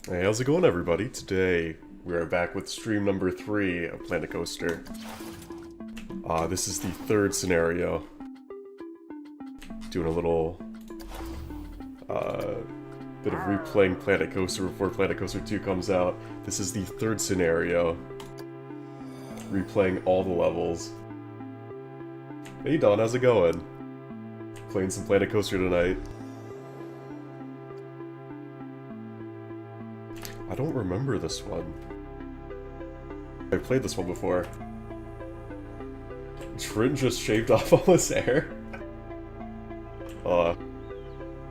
Hey, how's it going, everybody? Today, we are back with stream number 3 of Planet Coaster. This is the third scenario. Doing a little, bit of replaying Planet Coaster before Planet Coaster 2 comes out. This is the third scenario. Replaying all the levels. Hey Don, how's it going? Playing some Planet Coaster tonight. I don't remember this one. I played this one before. Trin just shaved off all his hair.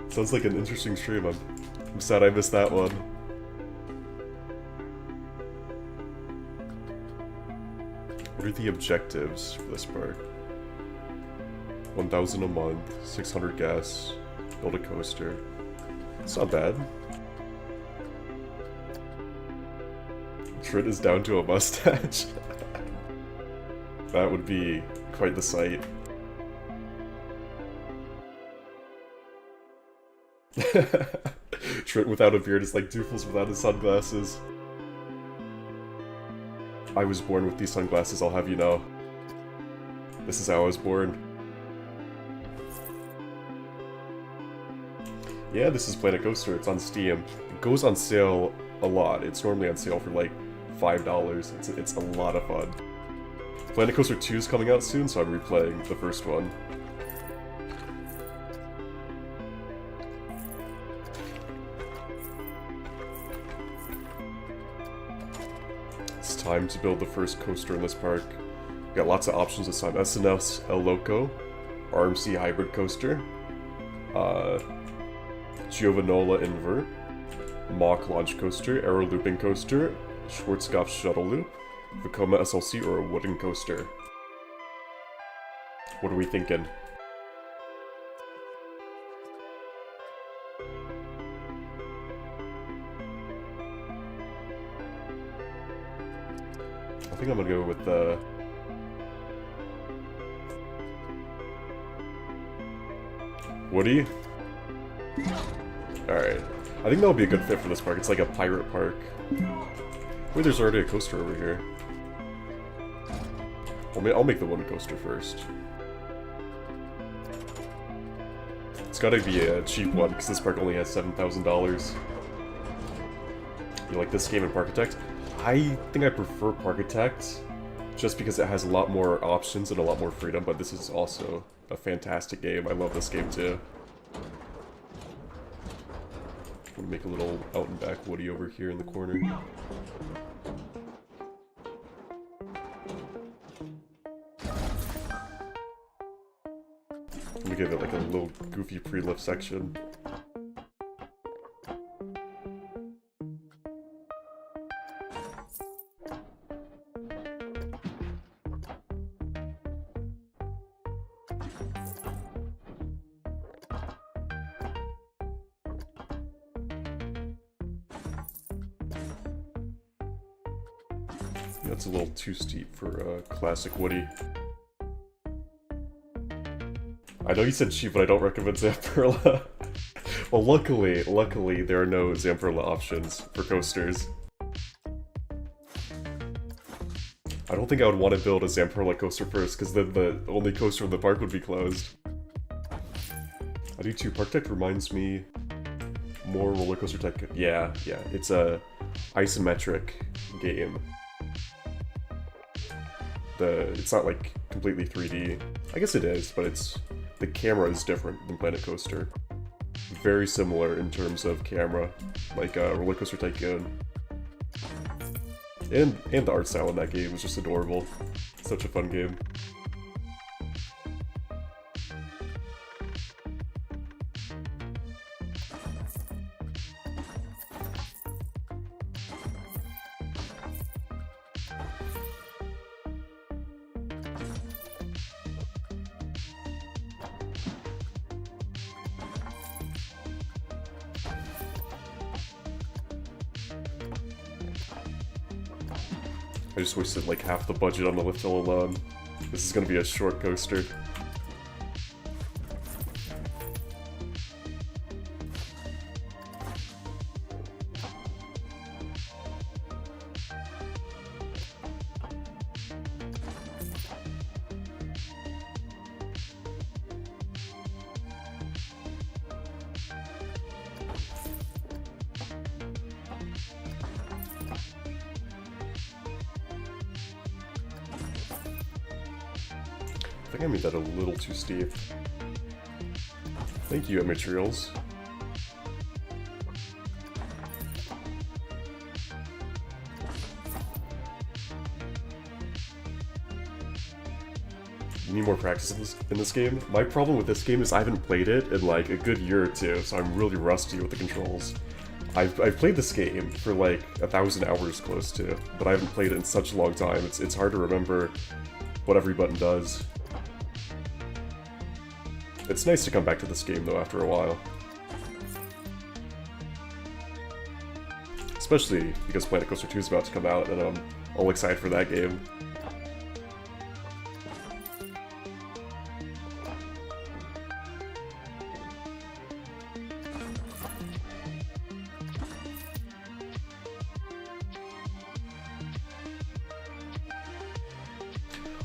Sounds like an interesting stream. I'm sad I missed that one. What are the objectives for this park? 1,000 a month, 600 gas, build a coaster. It's not bad. Trin is down to a mustache. That would be quite the sight. Trent without a beard is like Doofles without his sunglasses. I was born with these sunglasses, I'll have you know. This is how I was born. Yeah, this is Planet Coaster, it's on Steam. It goes on sale a lot. It's normally on sale for like $5. It's a lot of fun. Planet Coaster 2 is coming out soon, so I'm replaying the first one. It's time to build the first coaster in this park. We got lots of options this time. SNS El Loco, RMC Hybrid Coaster, Giovanola Invert, Mach Launch Coaster, Aero Looping Coaster, Schwarzkopf Shuttle Loop, Vekoma SLC, or a wooden coaster. What are we thinking? I think I'm gonna go with the... Woody? Alright. I think that would be a good fit for this park. It's like a pirate park. Wait, there's already a coaster over here. I'll make the wooden coaster first. It's gotta be a cheap one, because this park only has $7,000. You like this game in Parkitect? I think I prefer Parkitect, just because it has a lot more options and a lot more freedom, but this is also a fantastic game. I love this game too. I'm gonna make a little out and back Woody over here in the corner. I'm gonna give it like a little goofy pre-lift section. That's a little too steep for classic Woody. I know you said cheap, but I don't recommend Zamperla. Well, luckily, there are no Zamperla options for coasters. I don't think I would want to build a Zamperla coaster first, because then the only coaster in the park would be closed. I do too. Parkitect reminds me more roller coaster tech. Yeah, it's a isometric game. It's not like completely 3D. I guess it is, but the camera is different than Planet Coaster. Very similar in terms of camera, like Roller Coaster Tycoon. And the art style in that game was just adorable. Such a fun game. I just wasted like half the budget on the lift hill alone. This is gonna be a short coaster. think I made that a little too steep. Thank you, materials. You need more practice in this game. My problem with this game is I haven't played it in like a good year or two, so I'm really rusty with the controls. I've played this game for like 1,000 hours close to, but I haven't played it in such a long time. It's hard to remember what every button does. It's nice to come back to this game though after a while. Especially because Planet Coaster 2 is about to come out and I'm all excited for that game.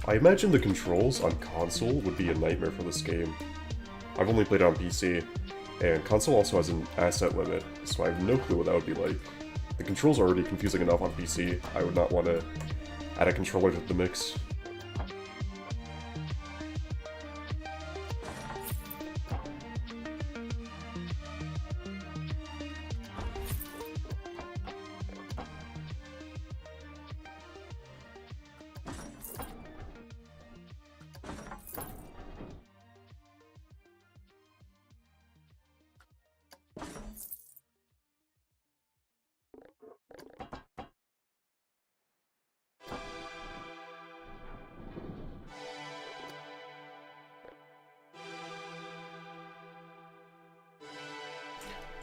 I imagine the controls on console would be a nightmare for this game. I've only played it on PC, and console also has an asset limit, so I have no clue what that would be like. The controls are already confusing enough on PC, I would not want to add a controller to the mix.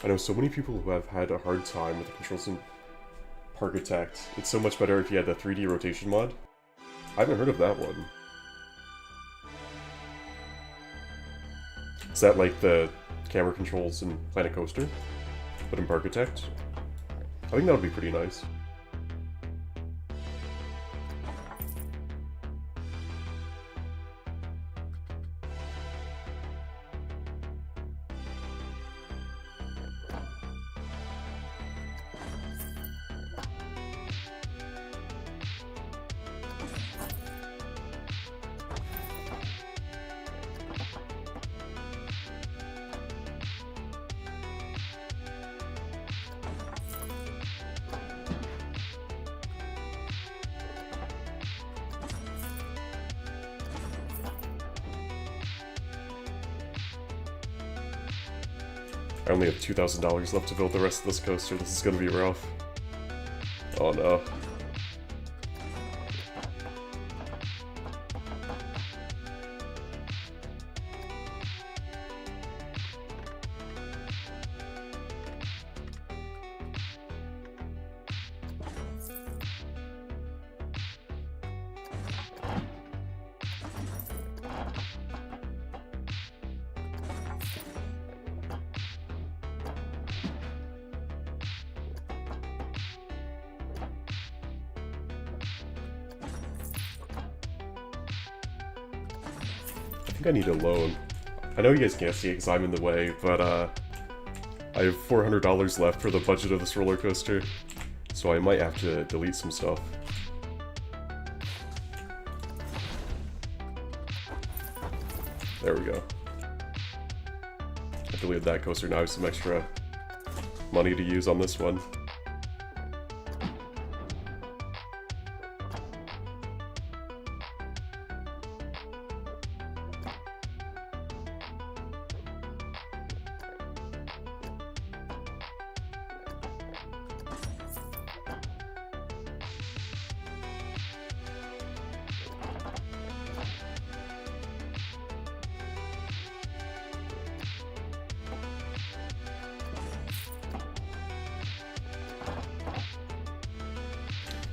I know so many people who have had a hard time with the controls in Parkitect. It's so much better if you had the 3D rotation mod. I haven't heard of that one. Is that like the camera controls in Planet Coaster, but in Parkitect? I think that would be pretty nice. I only have $2,000 left to build the rest of this coaster. This is gonna be rough. Oh no. I need a loan. I know you guys can't see it because I'm in the way, but I have $400 left for the budget of this roller coaster, so I might have to delete some stuff. There we go. I deleted that coaster, now I have some extra money to use on this one.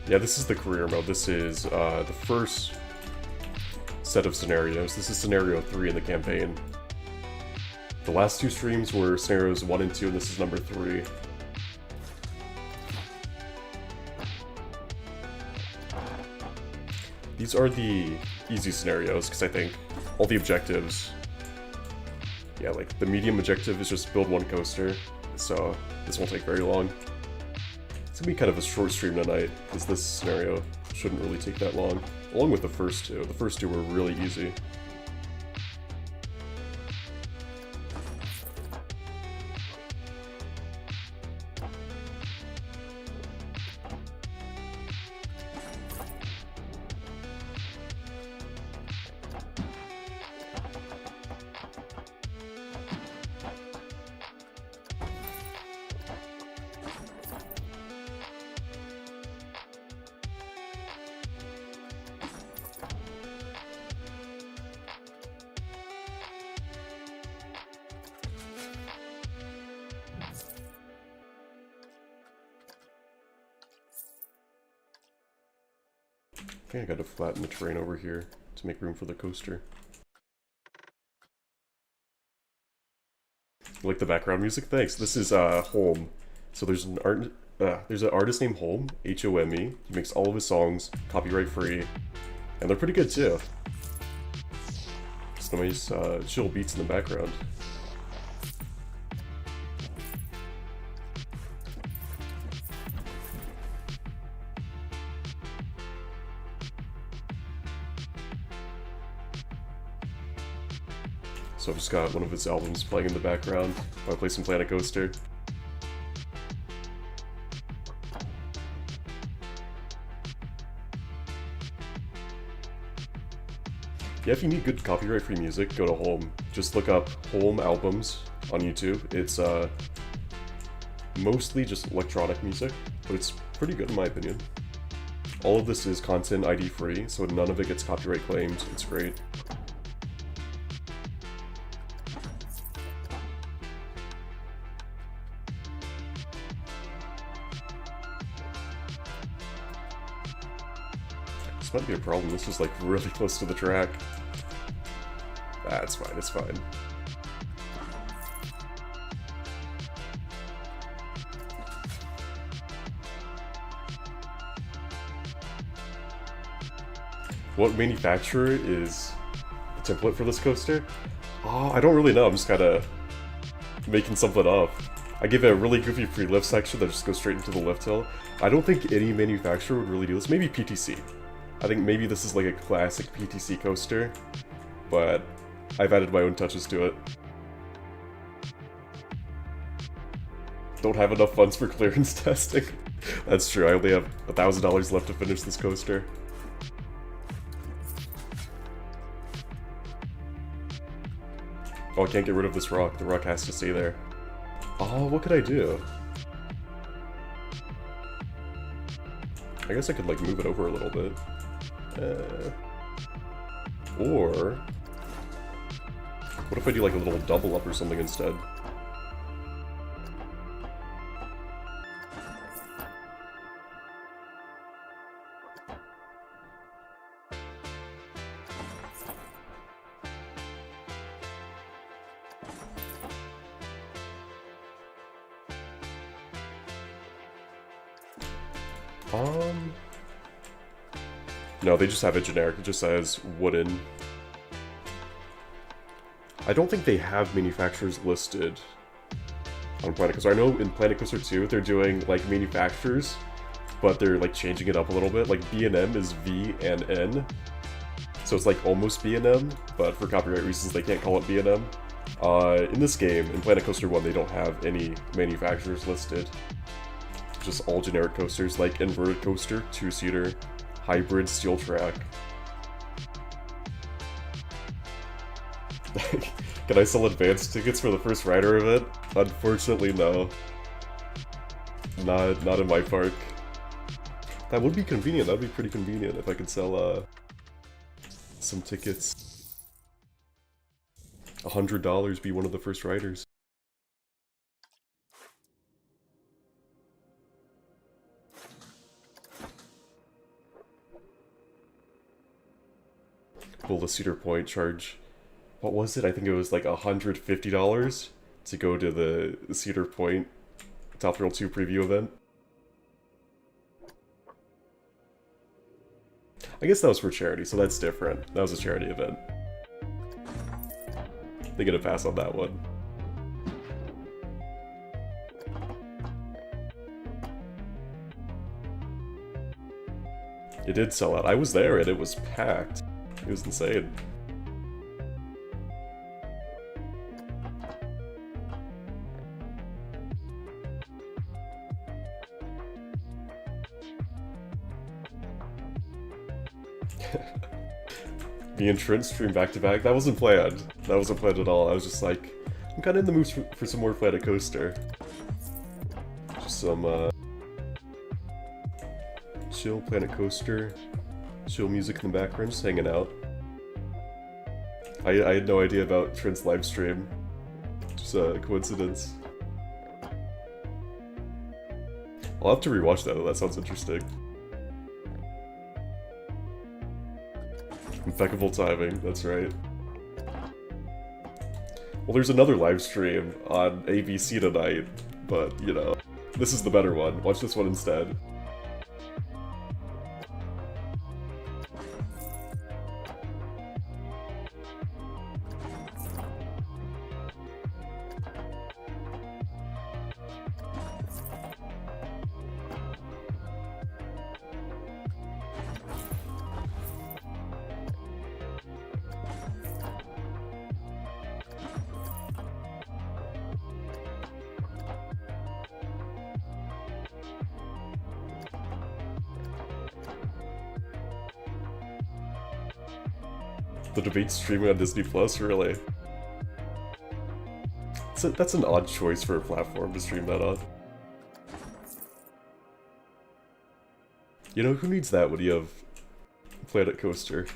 Yeah, this is the career mode. This is the first set of scenarios. This is scenario 3 in the campaign. The last 2 streams were scenarios 1 and 2, and this is number 3. These are the easy scenarios, because I think all the objectives... Yeah, like, the medium objective is just build 1 coaster, so this won't take very long. It's gonna be kind of a short stream tonight, because this scenario shouldn't really take that long. Along with the first 2. The first 2 were really easy. think I gotta flatten the terrain over here to make room for the coaster. You like the background music? Thanks. This is Holm. So there's an artist named Holm, H-O-M-E. He makes all of his songs copyright free, and they're pretty good too. Some nice chill beats in the background. So I've just got one of his albums playing in the background while I play some Planet Coaster. Yeah, if you need good copyright-free music, go to Holm. Just look up Holm albums on YouTube. It's mostly just electronic music, but it's pretty good in my opinion. All of this is content ID free, so none of it gets copyright claimed. It's great. This might be a problem. This is like really close to the track. That's fine, it's fine. What manufacturer is the template for this coaster? Oh, I don't really know. I'm just kind of making something up. I give it a really goofy free lift section that just goes straight into the lift hill. I don't think any manufacturer would really do this. Maybe PTC. I think maybe this is like a classic PTC coaster, but I've added my own touches to it. Don't have enough funds for clearance testing. That's true, I only have $1,000 left to finish this coaster. Oh, I can't get rid of this rock. The rock has to stay there. Oh, what could I do? I guess I could like move it over a little bit. Or what if I do like a little double up or something instead? No, they just have it generic. It just says wooden. I don't think they have manufacturers listed on Planet Coaster. I know in Planet Coaster 2 they're doing like manufacturers, but they're like changing it up a little bit. Like B&M is V and N. So it's like almost B&M, but for copyright reasons they can't call it B&M. In this game, in Planet Coaster 1, they don't have any manufacturers listed. Just all generic coasters like inverted coaster, two-seater, hybrid, steel track. Can I sell advance tickets for the first rider event? Unfortunately, no. Not in my park. That would be convenient. That'd be pretty convenient if I could sell some tickets. $100, be one of the first riders. Will the Cedar Point charge, what was it? I think it was like $150 to go to the Cedar Point Top Thrill 2 preview event. I guess that was for charity, so that's different. That was a charity event. They get a pass on that one. It did sell out. I was there and it was packed. It was insane. Me and Trent stream back to back. That wasn't planned. That wasn't planned at all. I was just like, I'm kind of in the mood for some more Planet Coaster. Just some chill Planet Coaster. Chill music in the background, just hanging out. I had no idea about Trent's live stream. Just a coincidence. I'll have to rewatch that though, that sounds interesting. Impeccable timing, that's right. Well, there's another live stream on ABC tonight, but, you know, this is the better one. Watch this one instead. The debate streaming on Disney Plus, really? That's an odd choice for a platform to stream that on. You know, who needs that when you have Planet Coaster?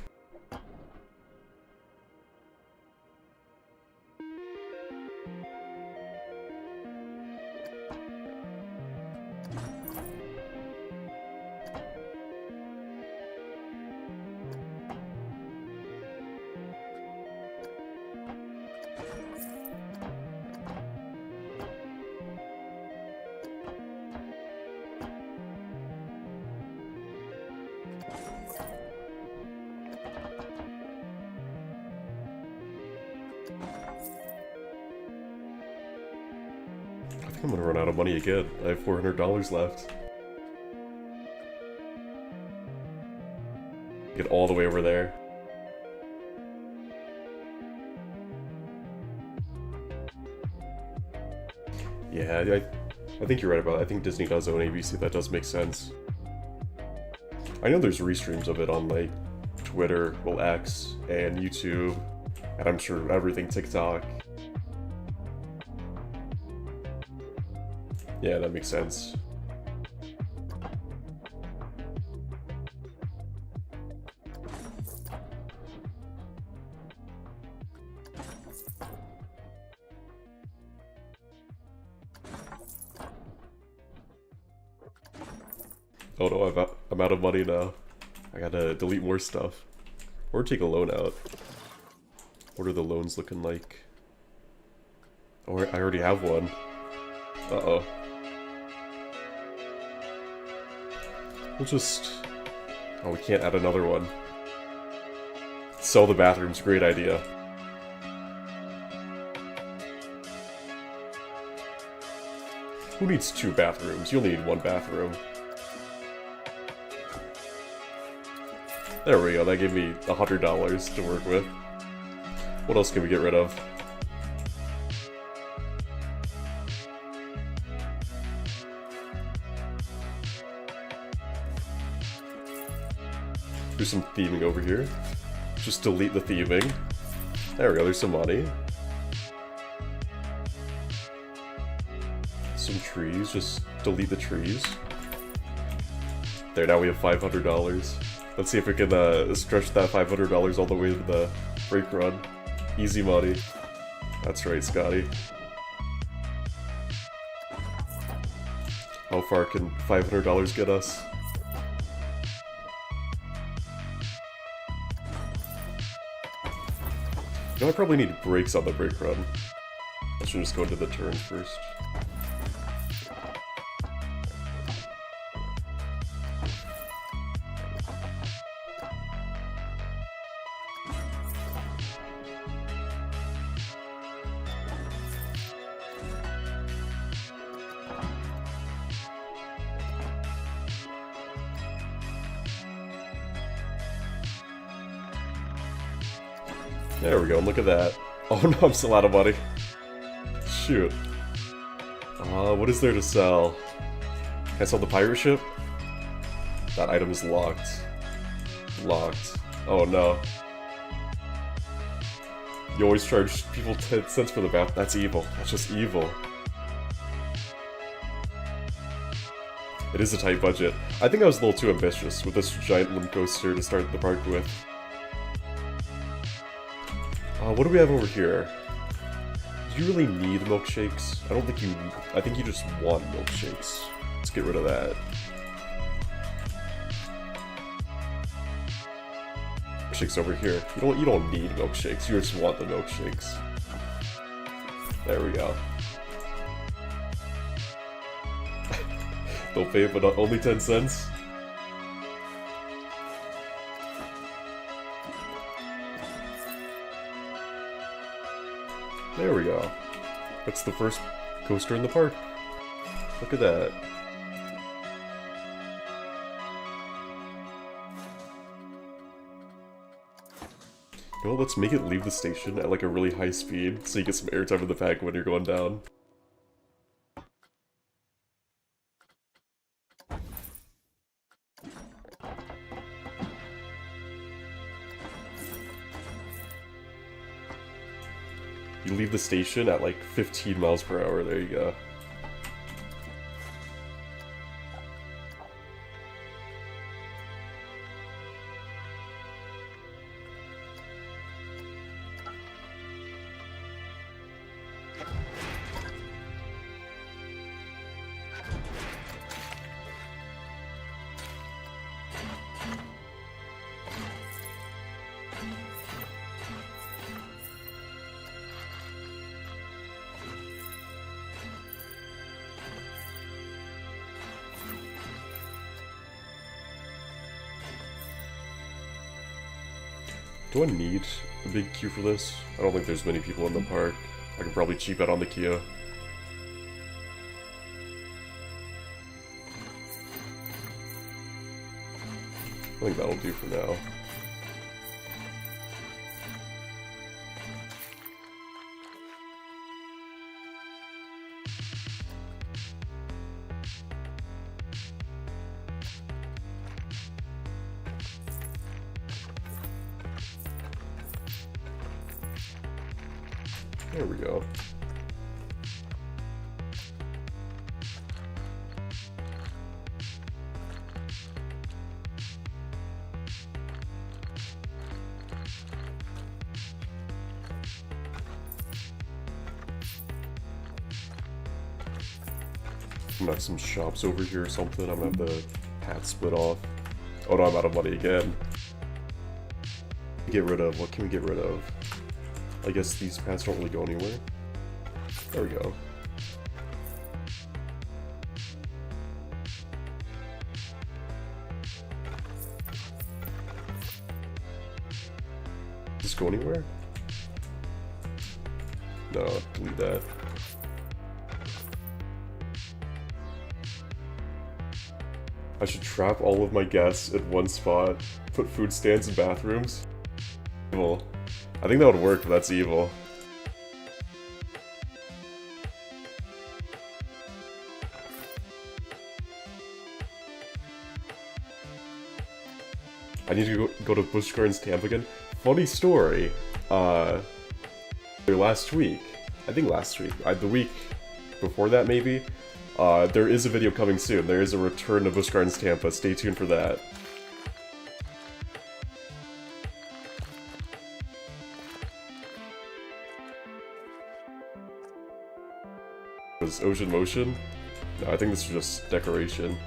I think I'm gonna run out of money again. I have $400 left. Get all the way over there. Yeah, I think you're right about it. I think Disney does own ABC. That does make sense. I know there's restreams of it on, like, Twitter, well, X, and YouTube, and I'm sure everything TikTok. Yeah, that makes sense. Oh no, I'm out of money now. I gotta delete more stuff. Or take a loan out. What are the loans looking like? Oh, I already have one. Uh-oh. We'll just... Oh, we can't add another one. Sell the bathrooms, great idea. Who needs 2 bathrooms? You only need 1 bathroom. There we go, that gave me $100 to work with. What else can we get rid of? Do some theming over here. Just delete the theming. There we go, there's some money. Some trees, just delete the trees. There, now we have $500. Let's see if we can stretch that $500 all the way to the break run. Easy money. That's right, Scotty. How far can $500 get us? You know, I probably need brakes on the brake run. I should just go into the turn first. There we go, look at that. Oh no, I'm still out of money. Shoot. What is there to sell? Can I sell the pirate ship? That item is locked. Locked. Oh no. You always charge people 10 cents for the bath. That's evil. That's just evil. It is a tight budget. I think I was a little too ambitious with this giant limb coaster to start the park with. What do we have over here? Do you really need milkshakes? I don't think you... I think you just want milkshakes. Let's get rid of that. Milkshakes over here. You don't need milkshakes. You just want the milkshakes. There we go. Don't pay, but only 10 cents. There we go. That's the first coaster in the park. Look at that. You know, let's make it leave the station at like a really high speed so you get some airtime in the pack when you're going down. You leave the station at like 15 miles per hour, there you go. Do I need a big queue for this? I don't think there's many people in the park. I can probably cheap out on the queue. I think that'll do for now. There we go. I'm gonna have some shops over here or something. I'm gonna have the hat split off. Oh no, I'm out of money again. Get rid of, what can we get rid of? I guess these paths don't really go anywhere. There we go. Does this go anywhere? No, delete that. I should trap all of my guests in one spot, put food stands and bathrooms. Evil. I think that would work, but that's evil. I need to go to Busch Gardens Tampa again. Funny story. Last week. I think last week. The week before that, maybe. There is a video coming soon. There is a return to Busch Gardens Tampa. Stay tuned for that. Was Ocean Motion? No, I think this is just decoration.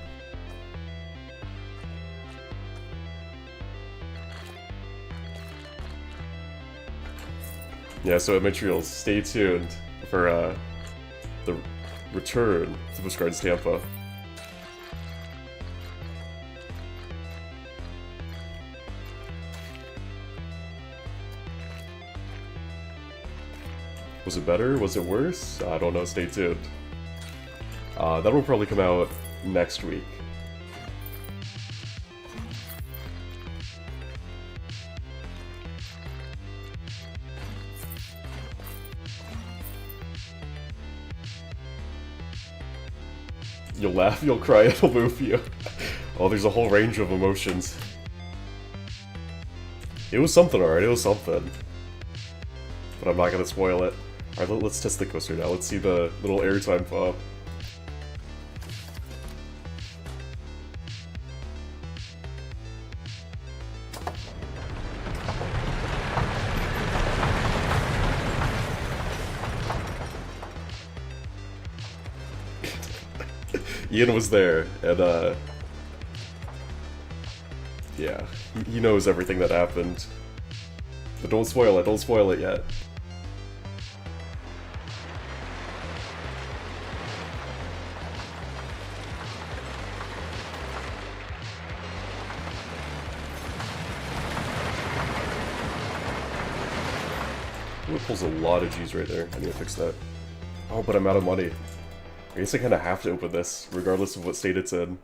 Yeah, so at Montreal, stay tuned for the return to Busch Gardens Tampa. Was it better? Was it worse? I don't know, stay tuned. That will probably come out next week. You'll laugh, you'll cry, it'll move you. Oh, there's a whole range of emotions. It was something, alright, it was something. But I'm not gonna spoil it. Alright, let's test the coaster now. Let's see the little airtime pop. Ian was there, and yeah, he knows everything that happened. But don't spoil it yet. Ooh, it pulls a lot of G's right there. I need to fix that. Oh, but I'm out of money. I guess I kind of have to open this, regardless of what state it's in.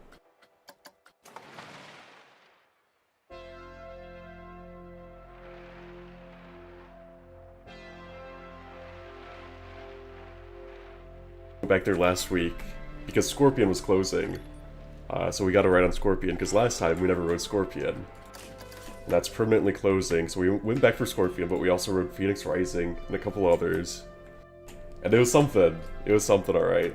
Back there last week because Scorpion was closing, so we got to ride on Scorpion because last time we never rode Scorpion, and that's permanently closing. So we went back for Scorpion, but we also rode Phoenix Rising and a couple others, and it was something. It was something, all right.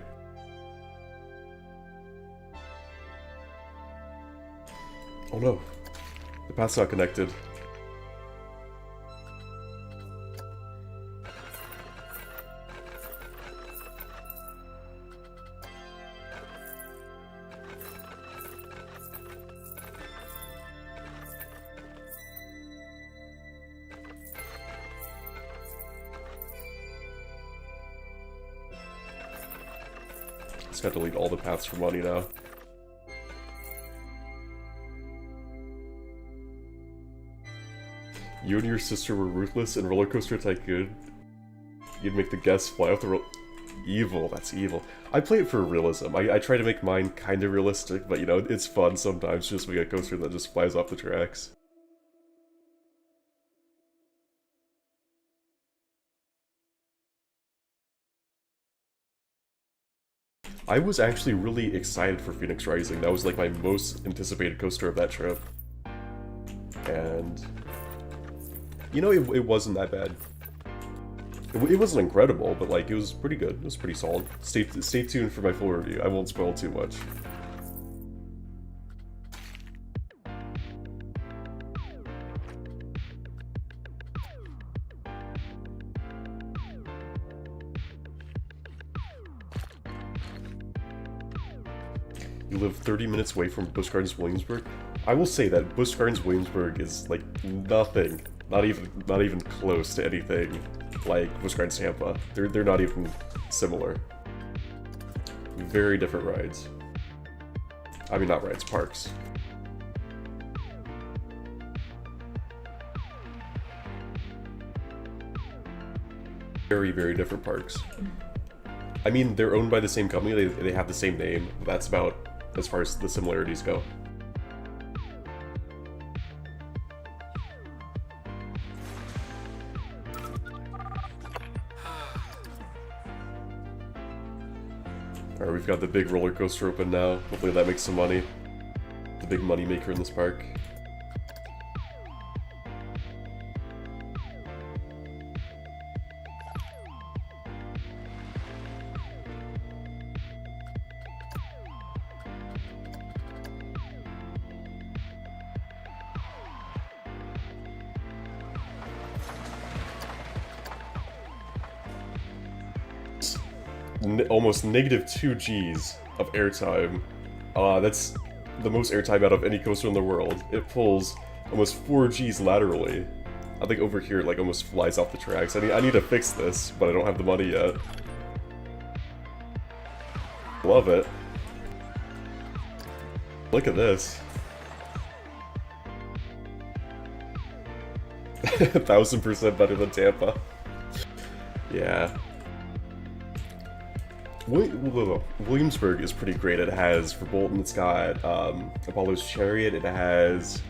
Oh no, the path's not connected. Just got to delete all the paths for money now. You and your sister were ruthless in Roller Coaster Tycoon. You'd make the guests fly off the roll. Evil, that's evil. I play it for realism. I try to make mine kind of realistic, but you know, it's fun sometimes just make a coaster that just flies off the tracks. I was actually really excited for Phoenix Rising. That was like my most anticipated coaster of that trip. And, you know, it wasn't that bad. It wasn't incredible, but like, it was pretty good. It was pretty solid. Stay tuned for my full review. I won't spoil too much. You live 30 minutes away from Busch Gardens Williamsburg. I will say that Busch Gardens Williamsburg is like nothing, not even close to anything like Busch Gardens Tampa. They're not even similar. Very different rides. I mean, not rides, parks. Very, very different parks. I mean, they're owned by the same company, they have the same name. That's about as far as the similarities go. Alright, we've got the big roller coaster open now. Hopefully that makes some money. The big money maker in this park. Almost -2 Gs of airtime. That's the most airtime out of any coaster in the world. It pulls almost 4 Gs laterally. I think over here it like almost flies off the tracks. I need to fix this, but I don't have the money yet. Love it. Look at this. 1000% better than Tampa. Yeah. Williamsburg is pretty great. It has, for Bolton, it's got Apollo's Chariot, it has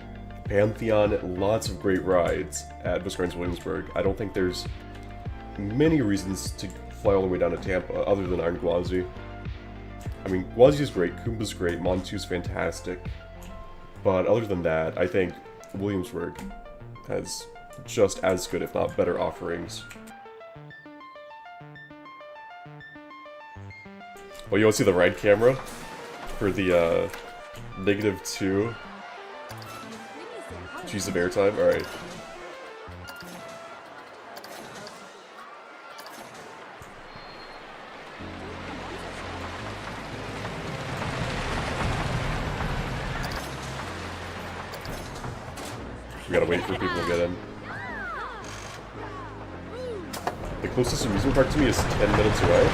Pantheon, lots of great rides at Busch Gardens Williamsburg. I don't think there's many reasons to fly all the way down to Tampa other than Iron Gwazi. I mean, Gwazi's great, Kumba's great, Montu's fantastic, but other than that, I think Williamsburg has just as good, if not better, offerings. Oh, you want to see the ride camera for the -2 G's of airtime? Alright. We gotta wait for people to get in. The closest amusement park to me is 10 minutes away.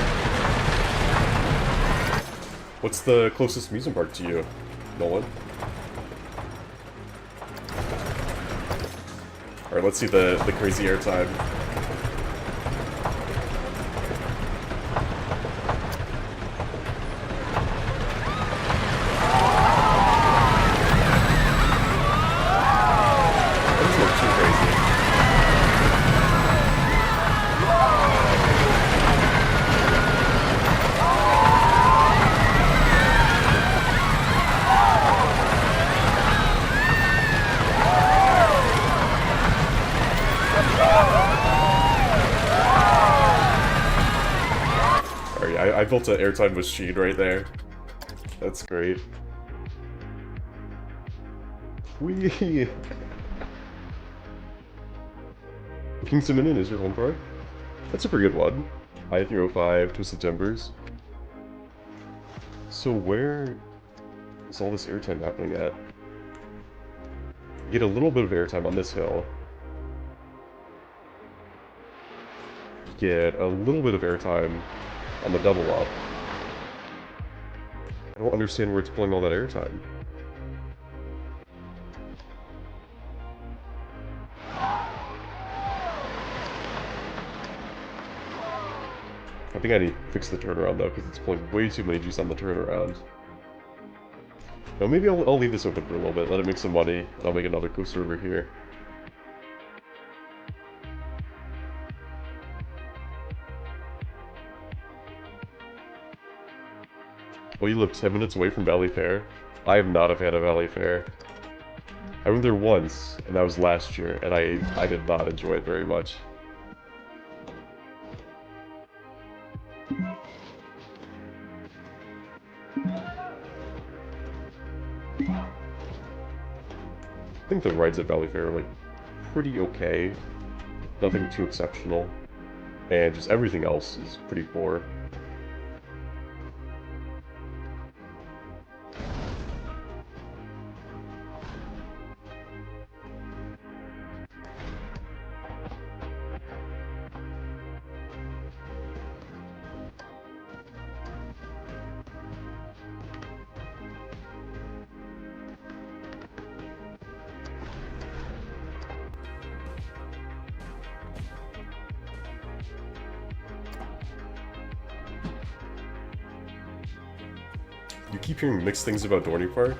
What's the closest amusement park to you, Nolan? Alright, let's see the crazy airtime. I built an airtime machine right there. That's great. Whee! Kingston Minion is your home park? That's a pretty good one. I-305, Twisted Timbers. So where is all this airtime happening at? You get a little bit of airtime on this hill. You get a little bit of airtime on the double up. I don't understand where it's pulling all that airtime. I think I need to fix the turnaround though, because it's pulling way too many G's on the turnaround. No, maybe I'll leave this open for a little bit, let it make some money, and I'll make another coaster over here. Well, you live 10 minutes away from Valley Fair? I am not a fan of Valley Fair. I went there once, and that was last year, and I did not enjoy it very much. I think the rides at Valley Fair are, like, pretty okay. Nothing too exceptional. And just everything else is pretty poor. You keep hearing mixed things about Dorney Park.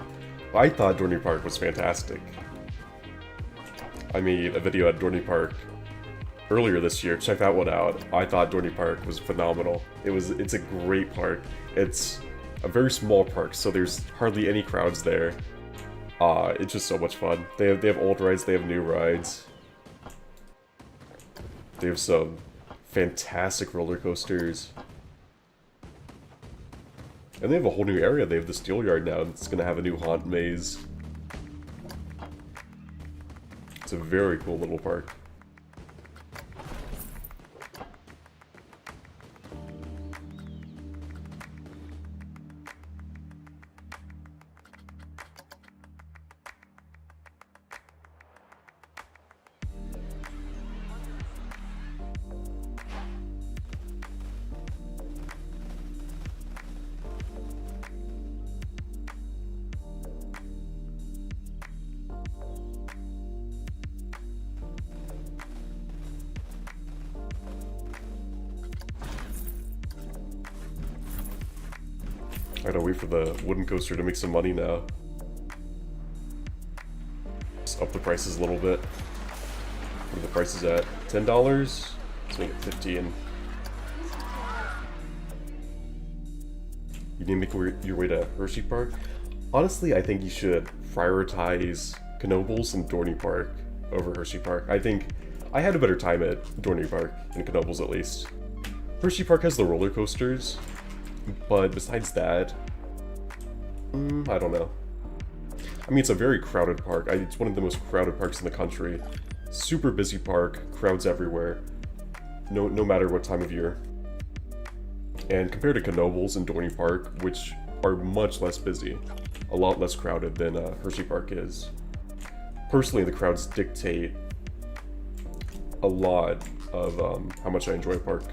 I thought Dorney Park was fantastic. I made a video at Dorney Park earlier this year. Check that one out. I thought Dorney Park was phenomenal. It's a great park. It's a very small park, so there's hardly any crowds there. It's just so much fun. They have old rides, they have new rides. They have some fantastic roller coasters. And they have a whole new area. They have the Steel Yard now. It's going to have a new Haunt Maze. It's a very cool little park. I gotta wait for the wooden coaster to make some money now. Just up the prices a little bit. What are the prices at? $10? Let's make it 15. You need to make your way to Hershey Park? Honestly, I think you should prioritize Knoebels and Dorney Park over Hershey Park. I think I had a better time at Dorney Park, in Knoebels at least. Hershey Park has the roller coasters, but besides that, I don't know. I mean, it's a very crowded park. It's one of the most crowded parks in the country. Super busy park, crowds everywhere, no matter what time of year. And compared to Knoebels and Dorney Park, which are much less busy, a lot less crowded than Hershey Park is. Personally, the crowds dictate a lot of how much I enjoy a park.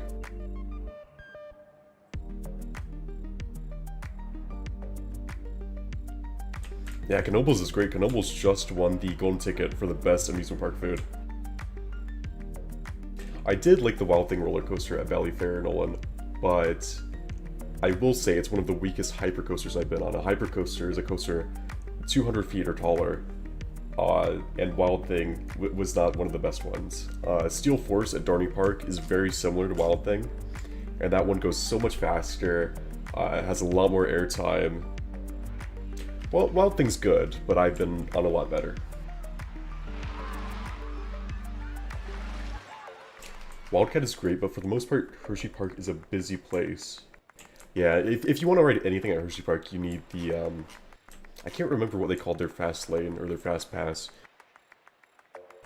Yeah, Knoebels is great. Knoebels just won the golden ticket for the best amusement park food. I did like the Wild Thing roller coaster at Valley Fair, Nolan, but I will say it's one of the weakest hypercoasters I've been on. A hypercoaster is a coaster 200 feet or taller, and Wild Thing was not one of the best ones. Steel Force at Darney Park is very similar to Wild Thing, and that one goes so much faster, it has a lot more airtime. Well, Wild Thing's good, but I've been on a lot better. Wildcat is great, but for the most part, Hershey Park is a busy place. Yeah, if you want to ride anything at Hershey Park, you need the, I can't remember what they called their fast lane or their fast pass.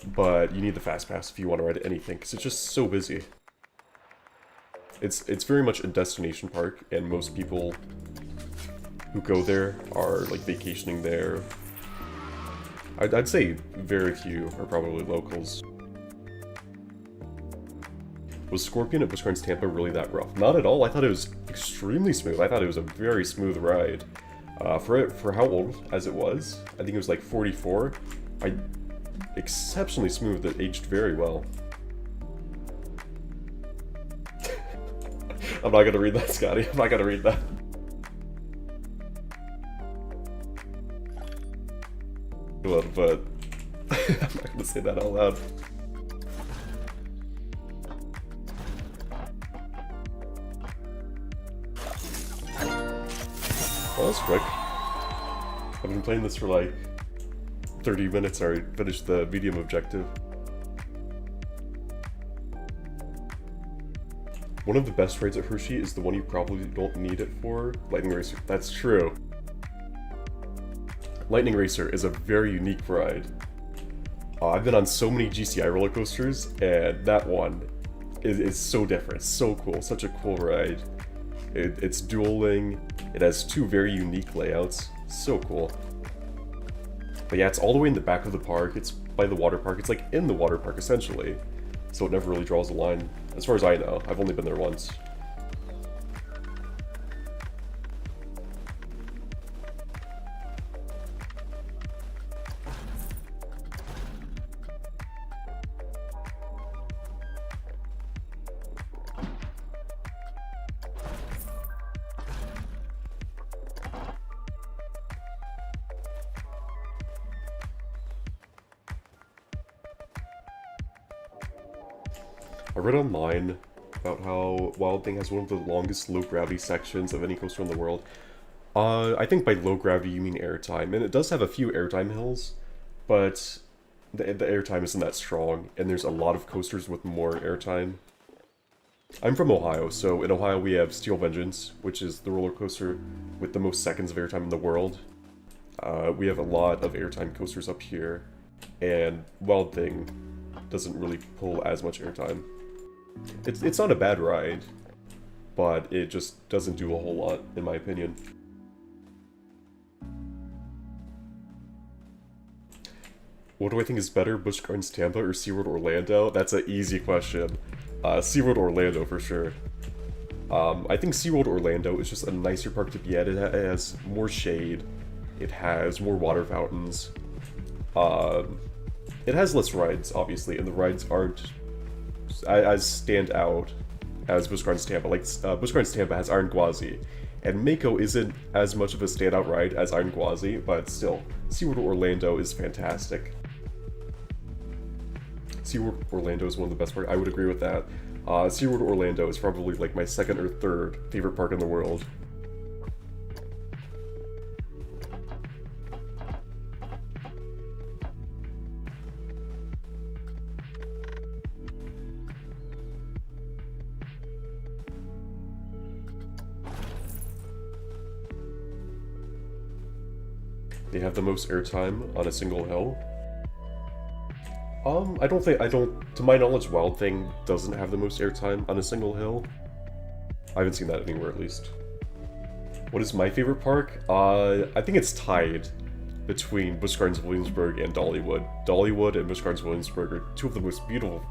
But you need the fast pass if you want to ride anything, because it's just so busy. It's very much a destination park, and most people who go there are like vacationing there. I'd say very few are probably locals. Was Scorpion at Busch Gardens Tampa really that rough? Not at all. I thought it was extremely smooth. I thought it was a very smooth ride. For how old as it was, I think it was like 44. Exceptionally smooth. It aged very well. I'm not gonna read that, Scotty. I'm not gonna read that. But I'm not gonna say that out loud. Well, that's quick. I've been playing this for like 30 minutes. I already finished the medium objective. One of the best rides at Hershey is the one you probably don't need it for, Lightning Racer. That's true. Lightning Racer is a very unique ride. I've been on so many GCI roller coasters, and that one is so different. It's so cool. Such a cool ride. It's dueling. It has two very unique layouts. So cool. But yeah, it's all the way in the back of the park. It's by the water park. It's like in the water park, essentially. So it never really draws a line, as far as I know. I've only been there once. I read online about how Wild Thing has one of the longest low-gravity sections of any coaster in the world. I think by low-gravity you mean airtime, and it does have a few airtime hills, but the airtime isn't that strong, and there's a lot of coasters with more airtime. I'm from Ohio, so in Ohio we have Steel Vengeance, which is the roller coaster with the most seconds of airtime in the world. We have a lot of airtime coasters up here, and Wild Thing doesn't really pull as much airtime. It's not a bad ride, but it just doesn't do a whole lot, in my opinion. What do I think is better, Busch Gardens Tampa or SeaWorld Orlando? That's an easy question. SeaWorld Orlando for sure. I think SeaWorld Orlando is just a nicer park to be at. It has more shade. It has more water fountains. It has less rides, obviously, and the rides aren't as stand out as Busch Gardens Tampa. Like, Busch Gardens Tampa has Iron Gwazi, and Mako isn't as much of a standout ride as Iron Gwazi, but still, SeaWorld Orlando is fantastic. SeaWorld Orlando is one of the best parks. I would agree with that. SeaWorld Orlando is probably like my second or third favorite park in the world. They have the most airtime on a single hill. To my knowledge, Wild Thing doesn't have the most airtime on a single hill. I haven't seen that anywhere, at least. What is my favorite park? I think it's tied between Busch Gardens Williamsburg and Dollywood. Dollywood and Busch Gardens Williamsburg are two of the most beautiful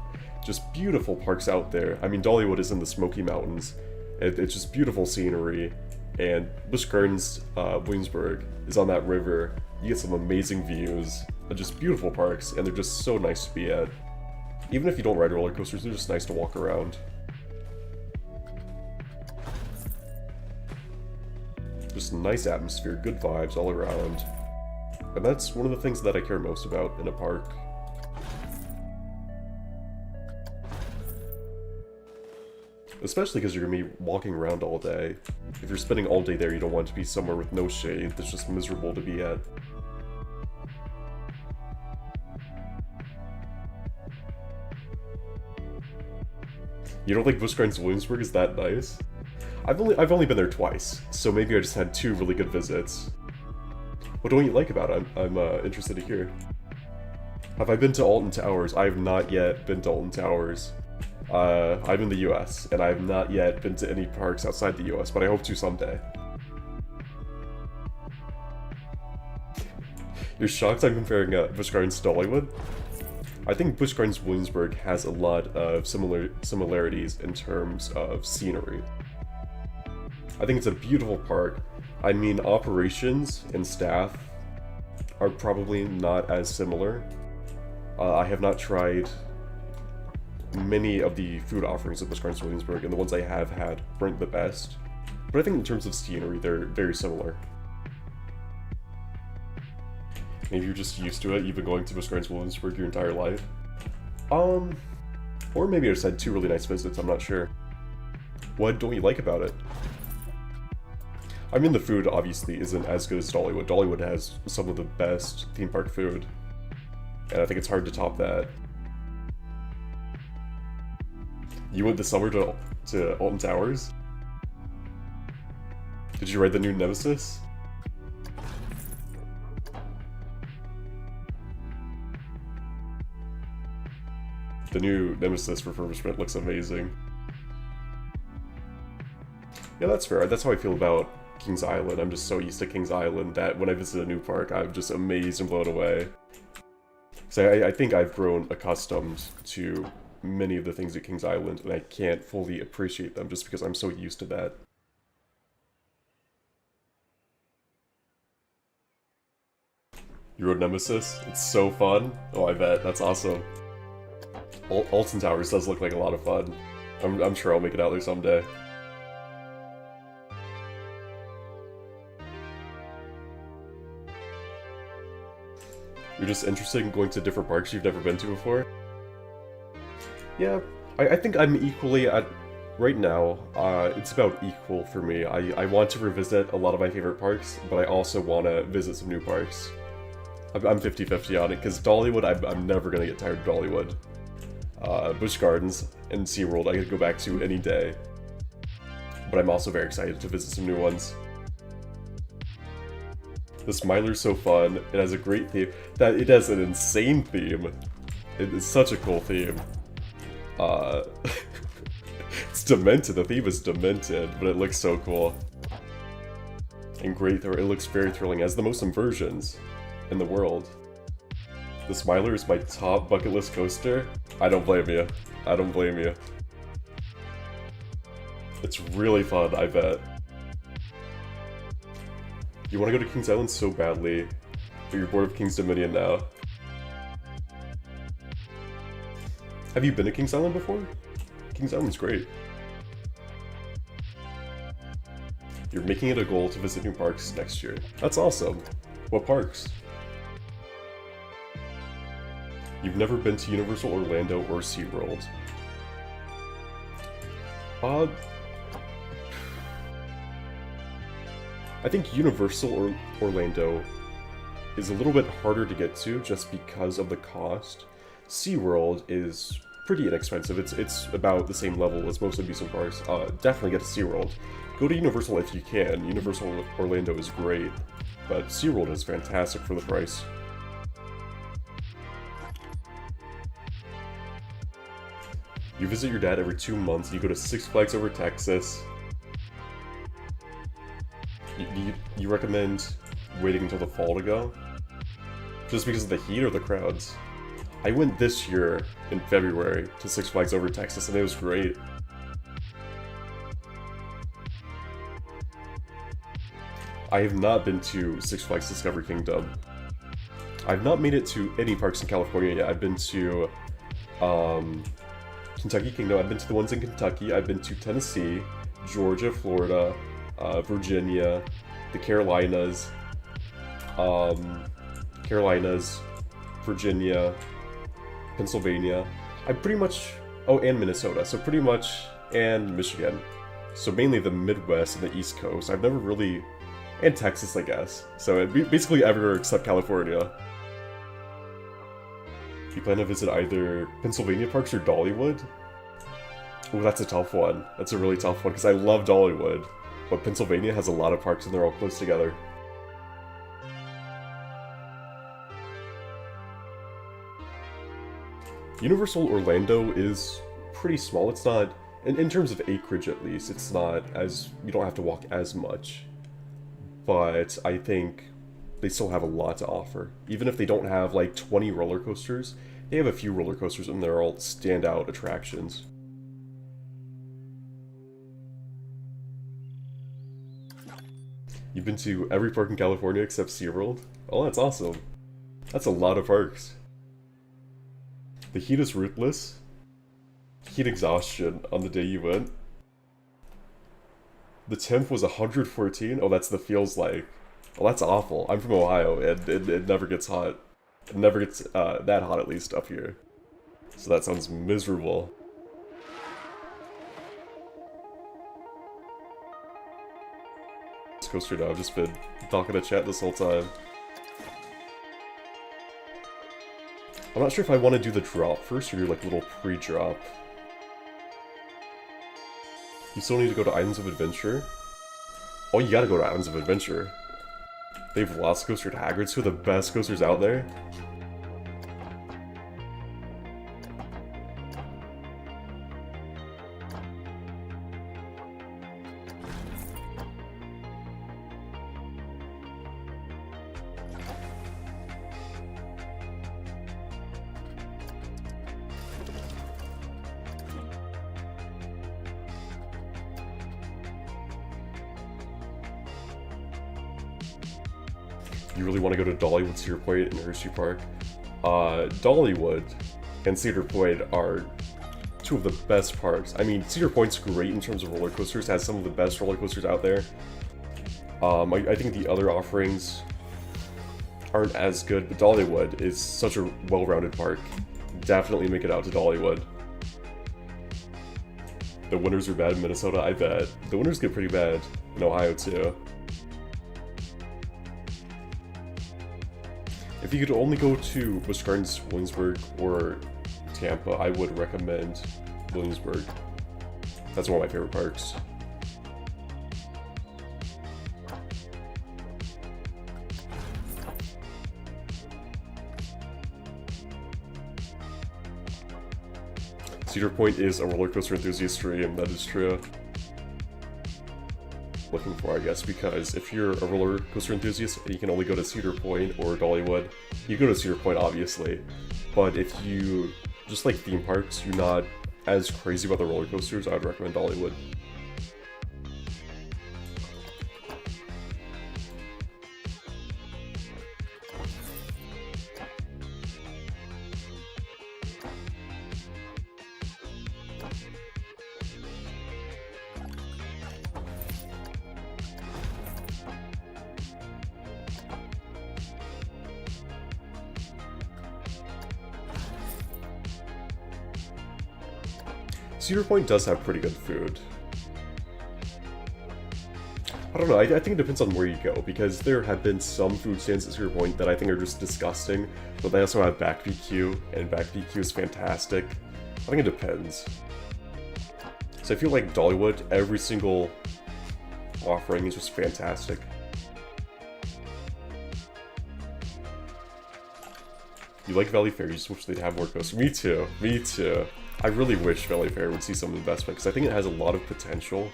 Just beautiful parks out there. I mean, Dollywood is in the Smoky Mountains. It's just beautiful scenery. And Busch Gardens, Williamsburg is on that river. You get some amazing views. Just beautiful parks, and they're just so nice to be at. Even if you don't ride roller coasters, they're just nice to walk around. Just a nice atmosphere, good vibes all around. And that's one of the things that I care most about in a park. Especially because you're going to be walking around all day. If you're spending all day there, you don't want to be somewhere with no shade that's just miserable to be at. You don't think Busch Gardens Williamsburg is that nice? I've only been there twice, so maybe I just had 2 really good visits. What don't you like about it? I'm interested to hear. Have I been to Alton Towers? I have not yet been to Alton Towers. I'm in the US, and I have not yet been to any parks outside the US, but I hope to someday. You're shocked I'm comparing Busch Gardens to Dollywood? I think Busch Gardens Williamsburg has a lot of similarities in terms of scenery. I think it's a beautiful park. I mean, operations and staff are probably not as similar. I have not tried many of the food offerings at Busch Gardens Williamsburg, and the ones I have had weren't the best. But I think in terms of scenery, they're very similar. Maybe you're just used to it, you've been going to Busch Gardens Williamsburg your entire life. Or maybe I just had 2 really nice visits, I'm not sure. What don't you like about it? I mean, the food obviously isn't as good as Dollywood. Dollywood has some of the best theme park food, and I think it's hard to top that. You went this summer to Alton Towers? Did you ride the new Nemesis? The new Nemesis refurbishment looks amazing. Yeah, that's fair. That's how I feel about Kings Island. I'm just so used to Kings Island that when I visit a new park, I'm just amazed and blown away. So I think I've grown accustomed to many of the things at Kings Island, and I can't fully appreciate them just because I'm so used to that. You rode Nemesis? It's so fun. Oh, I bet. That's awesome. Alton Towers does look like a lot of fun. I'm sure I'll make it out there someday. You're just interested in going to different parks you've never been to before? Yeah, I think I'm equally at... Right now, it's about equal for me. I want to revisit a lot of my favorite parks, but I also want to visit some new parks. I'm 50-50 on it, because Dollywood, I'm never going to get tired of Dollywood. Busch Gardens and SeaWorld I could go back to any day. But I'm also very excited to visit some new ones. The Smiler's so fun, it has a great theme. It has an insane theme. It is such a cool theme. It's demented, the theme is demented, but it looks so cool. And great, it looks very thrilling, it has the most inversions in the world. The Smiler is my top bucket list coaster. I don't blame you. I don't blame you. It's really fun, I bet. You want to go to Kings Island so badly, but you're bored of King's Dominion now. Have you been to Kings Island before? Kings Island's great. You're making it a goal to visit new parks next year. That's awesome. What parks? You've never been to Universal Orlando or SeaWorld. I think Universal Orlando is a little bit harder to get to just because of the cost. SeaWorld is pretty inexpensive. It's about the same level as most amusement parks. Definitely get to SeaWorld. Go to Universal if you can. Universal Orlando is great, but SeaWorld is fantastic for the price. You visit your dad every 2 months, you go to Six Flags Over Texas. You recommend waiting until the fall to go? Just because of the heat or the crowds? I went this year in February to Six Flags Over Texas, and it was great. I have not been to Six Flags Discovery Kingdom. I've not made it to any parks in California yet. I've been to Kentucky Kingdom. I've been to the ones in Kentucky. I've been to Tennessee, Georgia, Florida, Virginia, the Carolinas, Virginia, Pennsylvania. I pretty much, oh, and Minnesota. So pretty much, and Michigan. So mainly the Midwest and the East Coast. I've never really, and Texas, I guess. So it'd be basically everywhere except California. You plan to visit either Pennsylvania parks or Dollywood? Oh, that's a tough one. That's a really tough one because I love Dollywood, but Pennsylvania has a lot of parks and they're all close together. Universal Orlando is pretty small. It's not, in terms of acreage at least, it's not as, you don't have to walk as much. But I think they still have a lot to offer. Even if they don't have like 20 roller coasters, they have a few roller coasters and they're all standout attractions. You've been to every park in California except SeaWorld? Oh, that's awesome. That's a lot of parks. The heat is ruthless. Heat exhaustion on the day you went. The temp was 114? Oh, that's the feels like. Oh, that's awful. I'm from Ohio, and it never gets hot. It never gets that hot, at least, up here. So that sounds miserable. This coaster now, I've just been talking to chat this whole time. I'm not sure if I want to do the drop first or do like a little pre-drop. You still need to go to Islands of Adventure. Oh, you gotta go to Islands of Adventure. They have Velocicoaster at Hagrid's, two of the best coasters out there. You really want to go to Dollywood, Cedar Point, and Hershey Park? Dollywood and Cedar Point are two of the best parks. I mean, Cedar Point's great in terms of roller coasters, has some of the best roller coasters out there. I think the other offerings aren't as good, but Dollywood is such a well-rounded park. Definitely make it out to Dollywood. The winters are bad in Minnesota, I bet. The winters get pretty bad in Ohio, too. If you could only go to Busch Gardens, Williamsburg, or Tampa, I would recommend Williamsburg. That's one of my favorite parks. Cedar Point is a roller coaster enthusiast dream, that is true. Looking for, I guess, because if you're a roller coaster enthusiast and you can only go to Cedar Point or Dollywood, you go to Cedar Point, obviously. But if you just like theme parks, you're not as crazy about the roller coasters, I would recommend Dollywood. Cedar Point does have pretty good food. I don't know, I think it depends on where you go, because there have been some food stands at Cedar Point that I think are just disgusting, but they also have back BQ, and back BQ is fantastic. I think it depends. So I feel like Dollywood, every single offering is just fantastic. You like Valley Fair, you just wish they'd have more coasters. Me too, me too. I really wish Valley Fair would see some investment, because I think it has a lot of potential.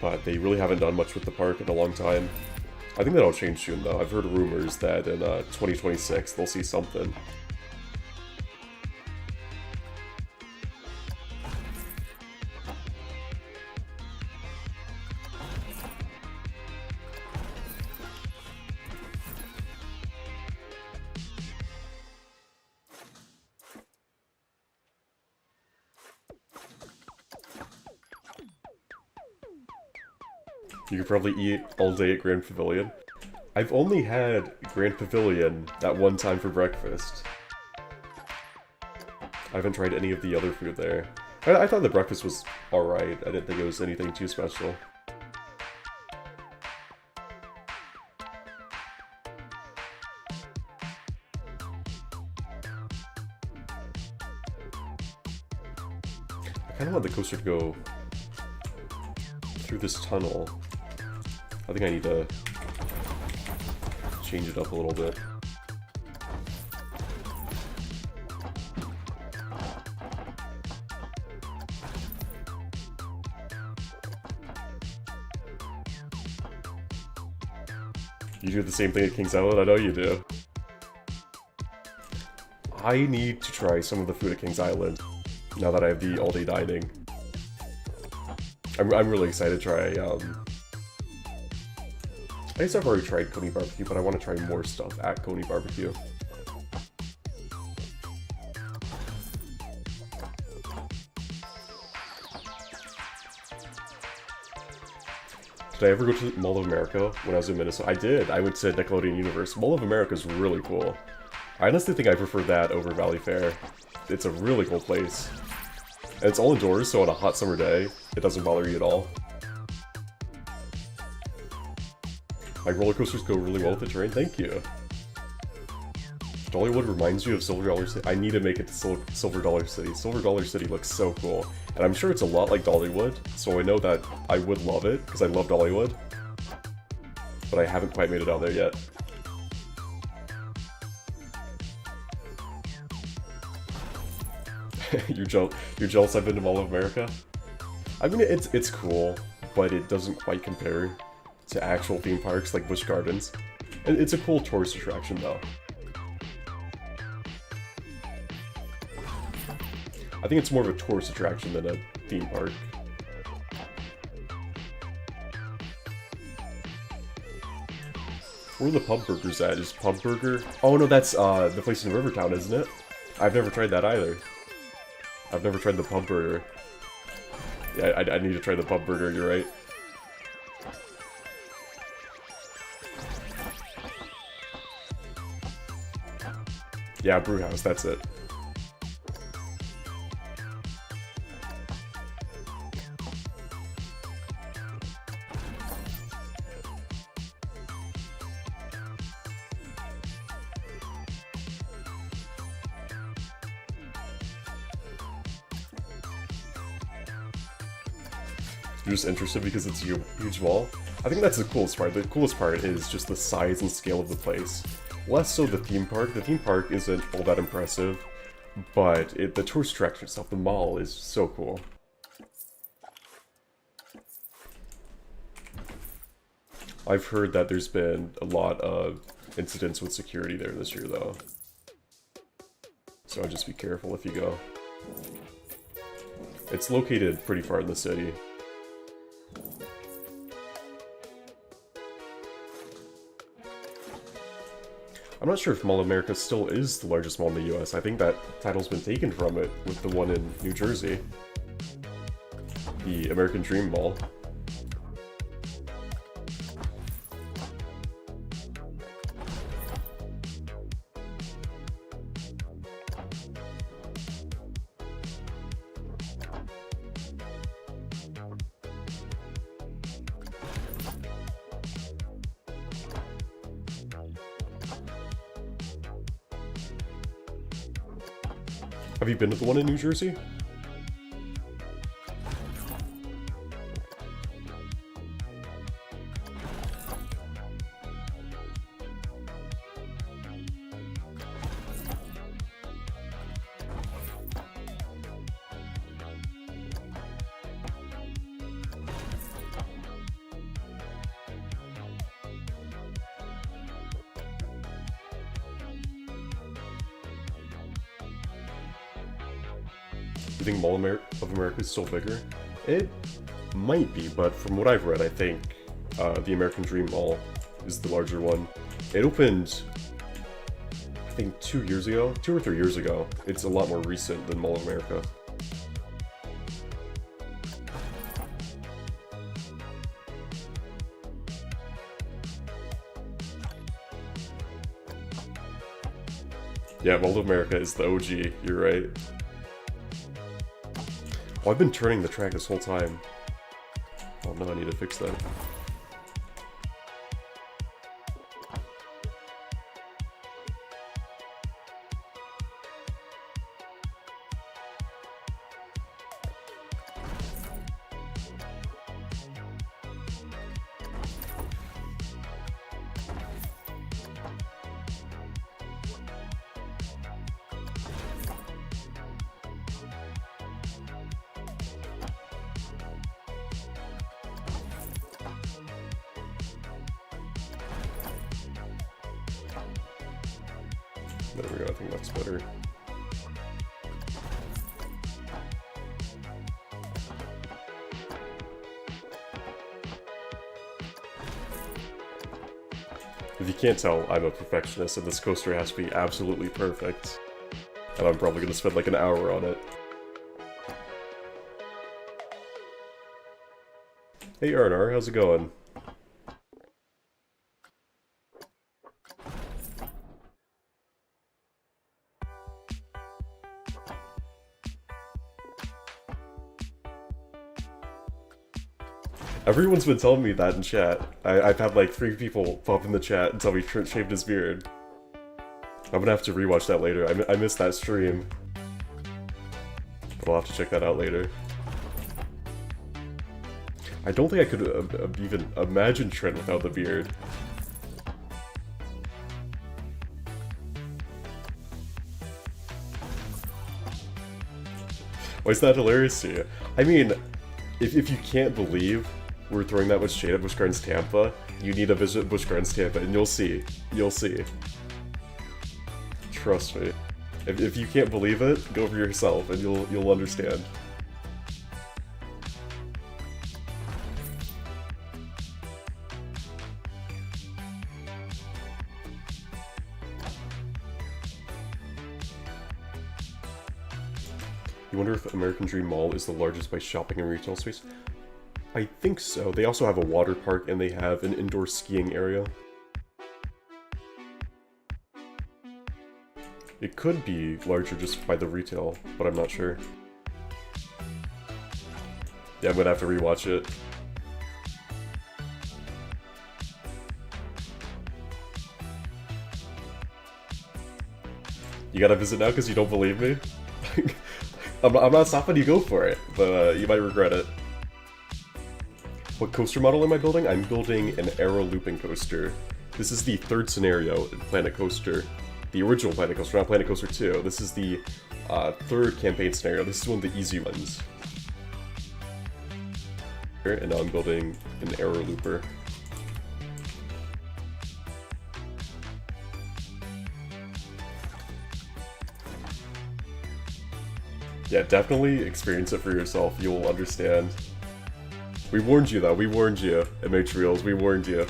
But they really haven't done much with the park in a long time. I think that'll change soon, though. I've heard rumors that in 2026 they'll see something. You could probably eat all day at Grand Pavilion. I've only had Grand Pavilion that one time for breakfast. I haven't tried any of the other food there. I thought the breakfast was alright. I didn't think it was anything too special. I kind of want the coaster to go through this tunnel. I think I need to change it up a little bit. You do the same thing at Kings Island? I know you do. I need to try some of the food at Kings Island, now that I have the all-day dining. I'm really excited to try, I guess I've already tried Coney Barbecue, but I want to try more stuff at Coney Barbecue. Did I ever go to Mall of America when I was in Minnesota? I did. I went to Nickelodeon Universe. Mall of America is really cool. I honestly think I prefer that over Valley Fair. It's a really cool place. And it's all indoors, so on a hot summer day, it doesn't bother you at all. My roller coasters go really well with the terrain. Thank you. Dollywood reminds you of Silver Dollar City. I need to make it to Silver Dollar City. Silver Dollar City looks so cool. And I'm sure it's a lot like Dollywood, so I know that I would love it, because I love Dollywood. But I haven't quite made it out there yet. You're jealous I've been to Mall of America? I mean, it's cool, but it doesn't quite compare to actual theme parks like Busch Gardens. It's a cool tourist attraction, though. I think it's more of a tourist attraction than a theme park. Where are the pub burgers at? Is Pub Burger? Oh no, that's the place in Rivertown, isn't it? I've never tried that either. I've never tried the Pub Burger. Yeah, I need to try the Pub Burger, you're right. Yeah, Brewhouse, that's it. You're just interested because it's a huge mall? I think that's the coolest part. The coolest part is just the size and scale of the place. Less so the theme park. The theme park isn't all that impressive, but the tourist attraction itself, the mall, is so cool. I've heard that there's been a lot of incidents with security there this year, though. So just be careful if you go. It's located pretty far in the city. I'm not sure if Mall of America still is the largest mall in the US. I think that title's been taken from it with the one in New Jersey. The American Dream Mall. Have you been to the one in New Jersey? You think Mall of America is still bigger? It might be, but from what I've read, I think the American Dream Mall is the larger one. It opened, I think, 2 years ago? 2 or 3 years ago. It's a lot more recent than Mall of America. Yeah, Mall of America is the OG, you're right. Oh, I've been turning the track this whole time. Oh no, I need to fix that. There we go, I think that's better. If you can't tell, I'm a perfectionist, and this coaster has to be absolutely perfect. And I'm probably gonna spend like an hour on it. Hey Arnar, how's it going? Everyone's been telling me that in chat. I've had like 3 people pop in the chat and tell me Trent shaved his beard. I'm gonna have to rewatch that later. I missed that stream. But I'll have to check that out later. I don't think I could even imagine Trent without the beard. Why is that hilarious to you? I mean, if you can't believe we're throwing that much shade at Busch Gardens Tampa, you need to visit Busch Gardens Tampa, and you'll see. You'll see. Trust me. If you can't believe it, go for yourself, and you'll understand. You wonder if American Dream Mall is the largest by shopping and retail space? I think so. They also have a water park and they have an indoor skiing area. It could be larger just by the retail, but I'm not sure. Yeah, I'm gonna have to rewatch it. You gotta visit now because you don't believe me? I'm not stopping you, go for it, but you might regret it. What coaster model am I building? I'm building an aero looping coaster. This is the 3rd scenario in Planet Coaster. The original Planet Coaster, not Planet Coaster 2. This is the 3rd campaign scenario. This is one of the easy ones. And now I'm building an aero looper. Yeah, definitely experience it for yourself. You'll understand. We warned you though, we warned you, MH we warned you.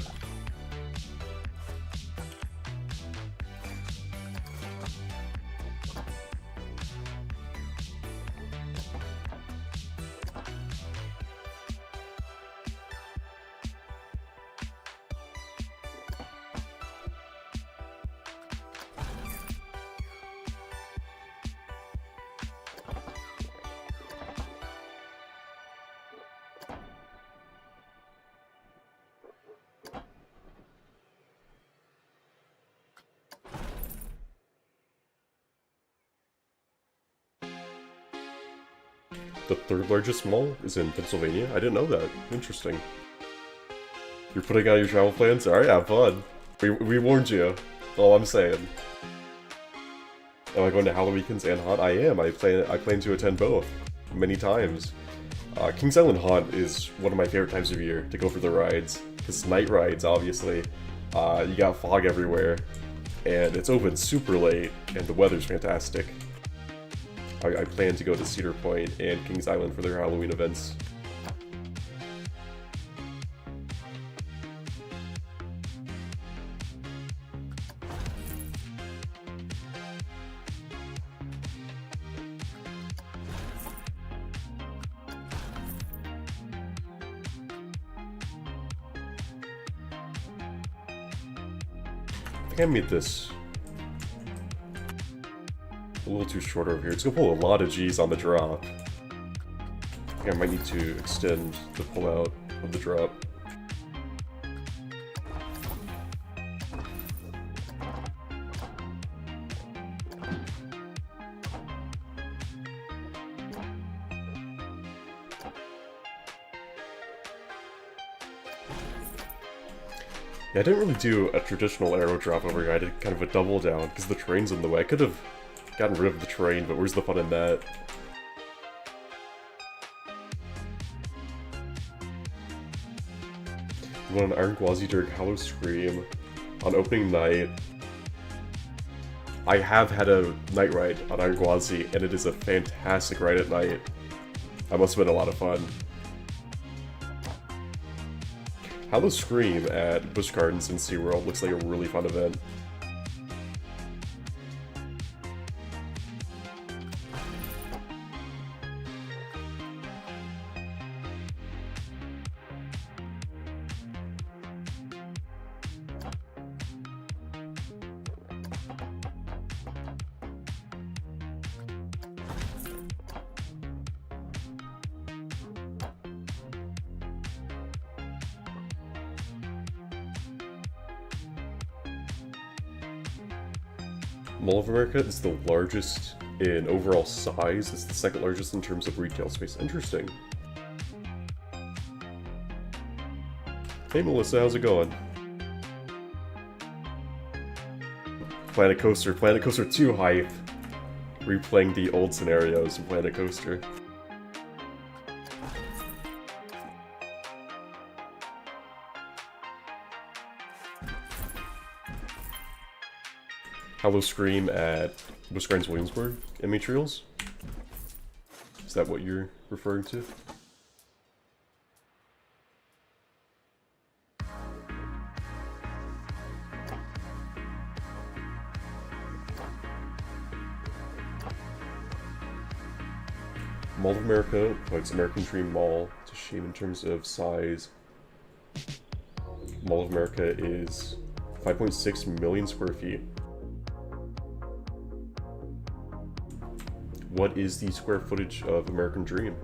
The 3rd largest mall is in Pennsylvania? I didn't know that. Interesting. You're putting out your travel plans? Alright, have fun. We warned you. That's all I'm saying. Am I going to Halloween and Haunt? I am. I plan to attend both. Many times. Kings Island Haunt is one of my favorite times of year to go for the rides. Because night rides, obviously. You got fog everywhere. And it's open super late, and the weather's fantastic. I plan to go to Cedar Point and Kings Island for their Halloween events. I think I made this. A little too short over here. It's gonna pull a lot of G's on the drop. I think I might need to extend the pullout of the drop. Yeah, I didn't really do a traditional arrow drop over here. I did kind of a double down because the train's in the way. I could have gotten rid of the train, but where's the fun in that? You want an Iron Gwazi during Hollow Scream on opening night. I have had a night ride on Iron Gwazi, and it is a fantastic ride at night. That must have been a lot of fun. Hollow Scream at Busch Gardens in SeaWorld looks like a really fun event. Mall of America is the largest in overall size. It's the second largest in terms of retail space. Interesting. Hey Melissa, how's it going? Planet Coaster 2 hype. Replaying the old scenarios in Planet Coaster. Hollow Scream at Busch Gardens Williamsburg in Materials? Is that what you're referring to? Mall of America puts American Dream Mall to shame in terms of size. Mall of America is 5.6 million square feet. What is the square footage of American Dream?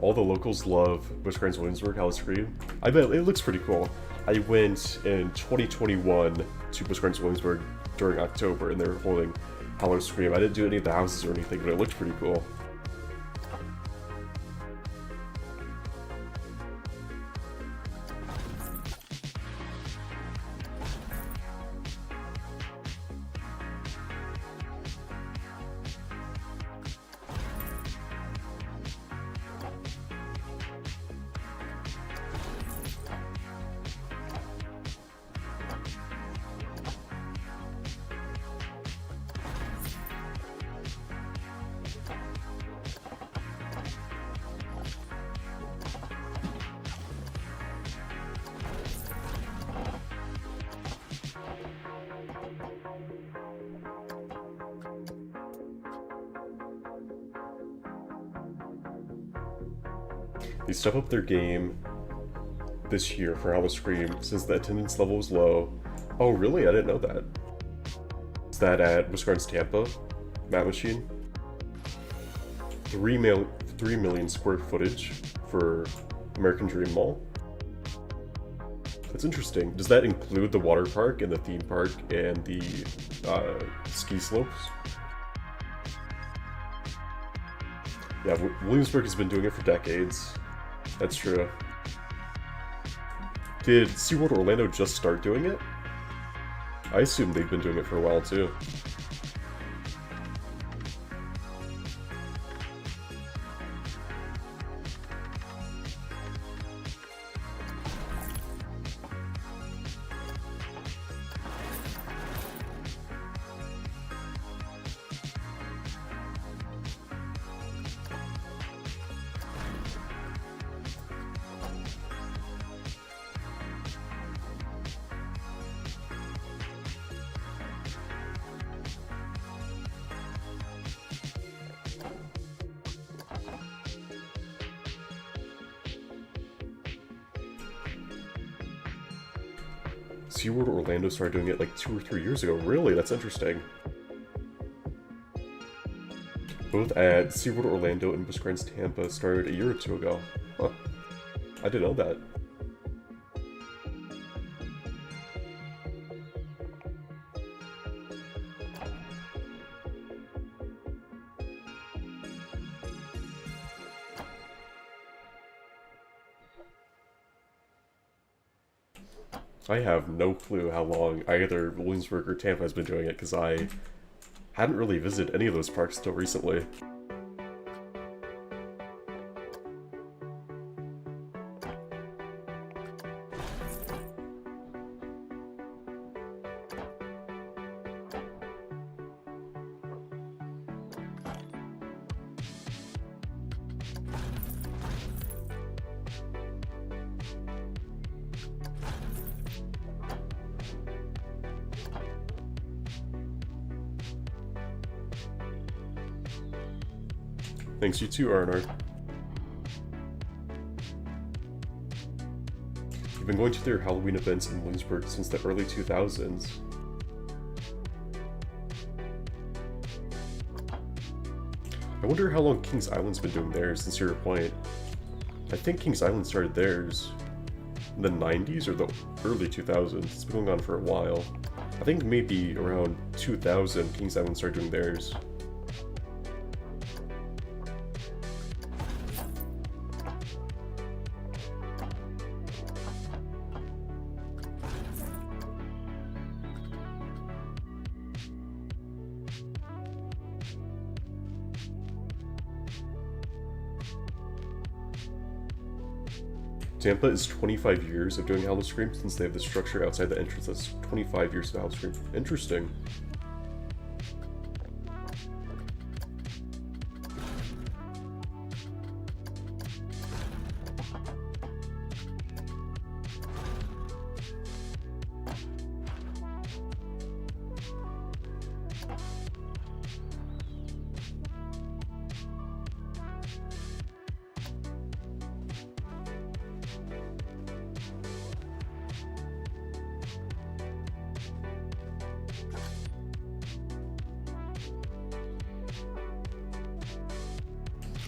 All the locals love Busch Gardens Williamsburg, Hollow Scream. I bet it looks pretty cool. I went in 2021 to Busch Gardens Williamsburg during October, and they were holding Hollow Scream. I didn't do any of the houses or anything, but it looked pretty cool. They step up their game this year for Hollow Scream since the attendance level was low. Oh really? I didn't know that. Is that at Busch Gardens Tampa? Map Machine? 3 million square footage for American Dream Mall? That's interesting. Does that include the water park and the theme park and the ski slopes? Yeah, Williamsburg has been doing it for decades. That's true. Did SeaWorld Orlando just start doing it? I assume they've been doing it for a while too. SeaWorld Orlando started doing it like 2 or 3 years ago. Really? That's interesting. both at SeaWorld Orlando and Busch Gardens Tampa started a year or two ago. Huh. I didn't know that. I have no clue how long either Williamsburg or Tampa has been doing it, because I hadn't really visited any of those parks until recently. Thanks, you too, Arnar. You've been going to their Halloween events in Williamsburg since the early 2000s. I wonder how long Kings Island's been doing theirs since your point. I think Kings Island started theirs in the 90s or the early 2000s. It's been going on for a while. I think maybe around 2000 Kings Island started doing theirs. Tampa is 25 years of doing Howl-O-Scream since they have the structure outside the entrance that's 25 years of Howl-O-Scream. Interesting.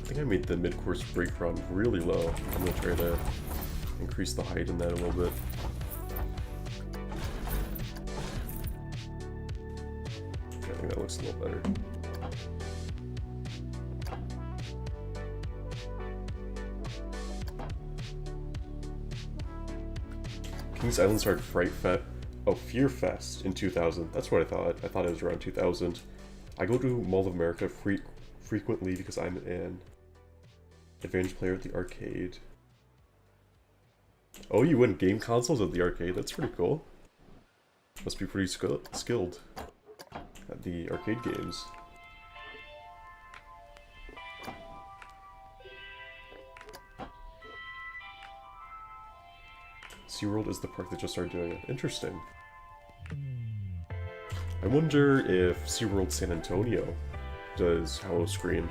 I think I made the mid-course brake run really low. I'm gonna try to increase the height in that a little bit. Okay, I think that looks a little better. Kings Island started Fear Fest in 2000. That's what I thought. I thought it was around 2000. I go to Mall of America frequently because I'm an advantage player at the arcade. Oh, you win game consoles at the arcade? That's pretty cool. Must be pretty skilled at the arcade games. SeaWorld is the park that just started doing it. Interesting. I wonder if SeaWorld San Antonio does Howl-O-Scream.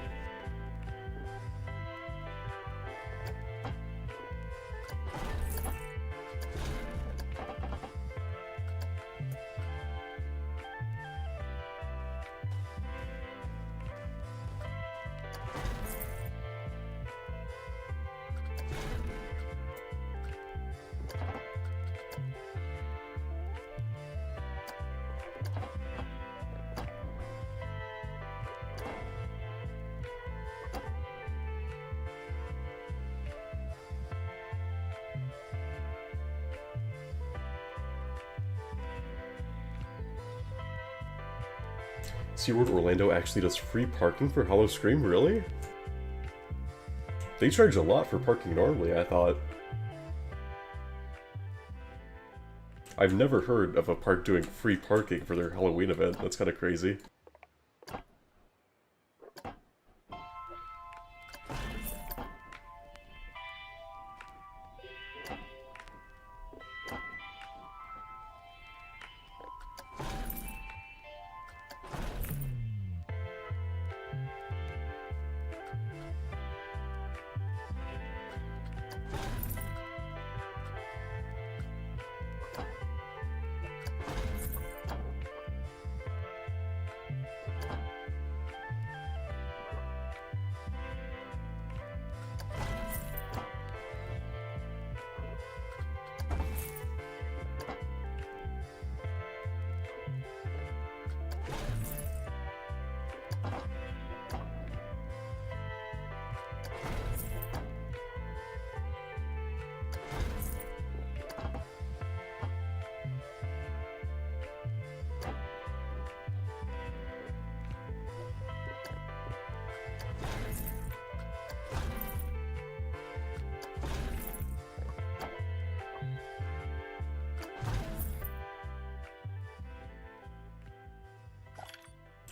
SeaWorld Orlando actually does free parking for Howl-O-Scream, really? They charge a lot for parking normally, I thought. I've never heard of a park doing free parking for their Halloween event. That's kind of crazy.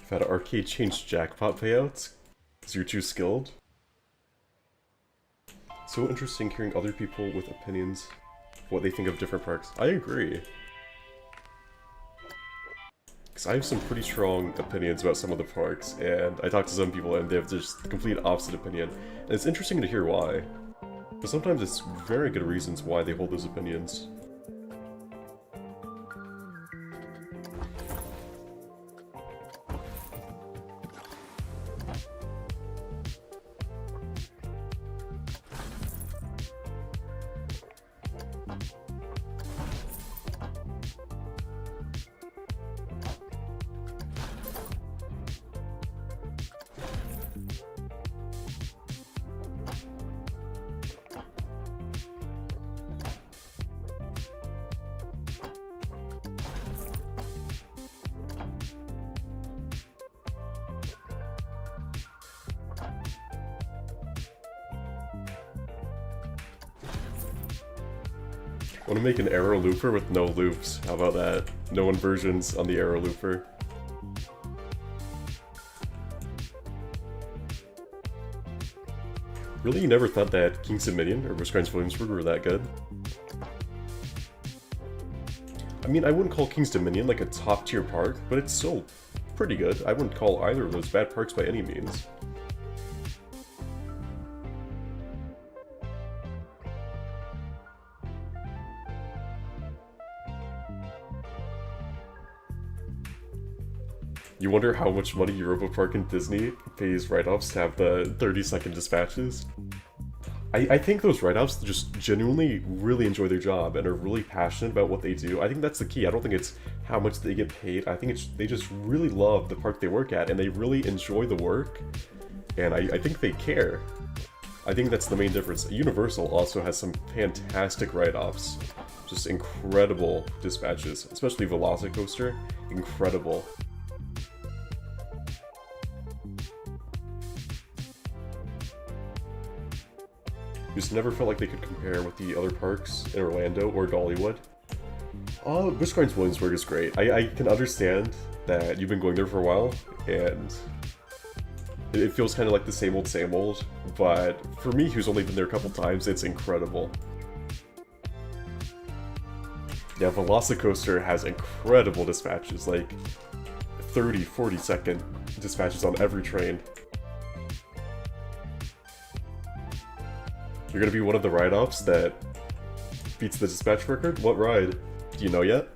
I've had arcade change jackpot payouts because you're too skilled. So interesting hearing other people with opinions, what they think of different parks. I agree. Because I have some pretty strong opinions about some of the parks, and I talk to some people and they have just the complete opposite opinion. And it's interesting to hear why. But sometimes it's very good reasons why they hold those opinions. Want to make an arrow looper with no loops? How about that? No inversions on the arrow looper. Really, you never thought that King's Dominion or Wisconsin Williamsburg were that good? I mean, I wouldn't call King's Dominion like a top-tier park, but it's still pretty good. I wouldn't call either of those bad parks by any means. You wonder how much money Europa Park and Disney pays write-offs to have the 30-second dispatches? I think those write-offs just genuinely really enjoy their job and are really passionate about what they do. I think that's the key. I don't think it's how much they get paid. I think they just really love the park they work at and they really enjoy the work. And I think they care. I think that's the main difference. Universal also has some fantastic write-offs. Just incredible dispatches, especially Velocicoaster. Incredible. Just never felt like they could compare with the other parks in Orlando or Dollywood. Wisconsin Williamsburg is great. I can understand that you've been going there for a while, and it feels kind of like the same old, but for me, who's only been there a couple times, it's incredible. Yeah, Velocicoaster has incredible dispatches, like 30, 40-second dispatches on every train. You're gonna be one of the ride-offs that beats the dispatch record? What ride? Do you know yet?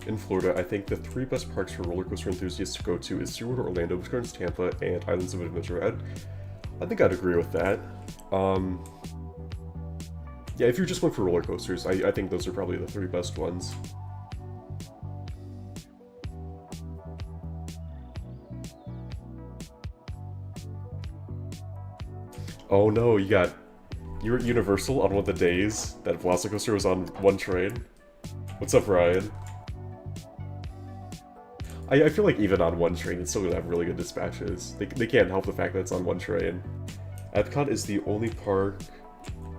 In Florida, I think the 3 best parks for roller coaster enthusiasts to go to is SeaWorld Orlando, Busch Gardens Tampa, and Islands of Adventure. I think I'd agree with that. Yeah, if you're just going for roller coasters, I think those are probably the 3 best ones. Oh no, you were at Universal on one of the days that Velocicoaster was on one train? What's up, Ryan? I feel like even on one train, it's still gonna have really good dispatches. They can't help the fact that it's on one train. Epcot is the only park...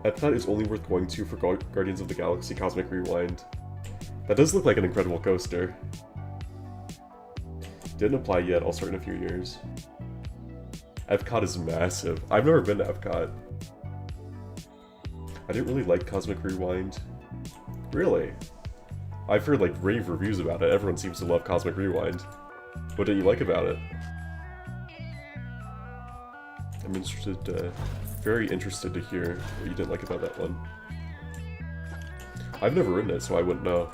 Epcot is only worth going to for Guardians of the Galaxy Cosmic Rewind. That does look like an incredible coaster. Didn't apply yet, I'll start in a few years. Epcot is massive. I've never been to Epcot. I didn't really like Cosmic Rewind. Really? I've heard like rave reviews about it. Everyone seems to love Cosmic Rewind. What did you like about it? I'm interested, very interested to hear what you didn't like about that one. I've never ridden it, so I wouldn't know.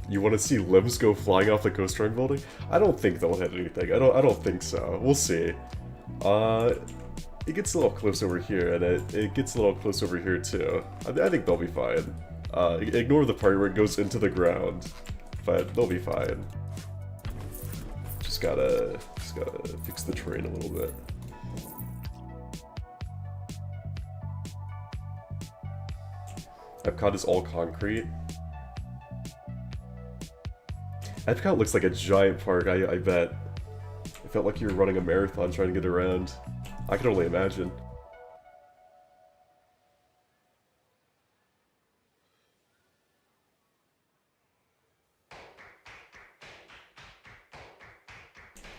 You want to see limbs go flying off the coaster I'm building? I don't think they'll hit anything. I don't think so. We'll see. It gets a little close over here, and it gets a little close over here too. I think they'll be fine. Ignore the part where it goes into the ground, but they'll be fine. Just gotta fix the terrain a little bit. Epcot is all concrete. Epcot looks like a giant park, I bet. It felt like you were running a marathon trying to get around. I can only imagine.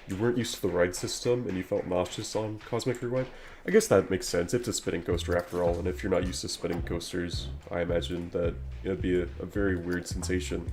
You weren't used to the ride system and you felt nauseous on Cosmic Rewind? I guess that makes sense. It's a spinning coaster after all, and if you're not used to spinning coasters, I imagine that it'd be a very weird sensation.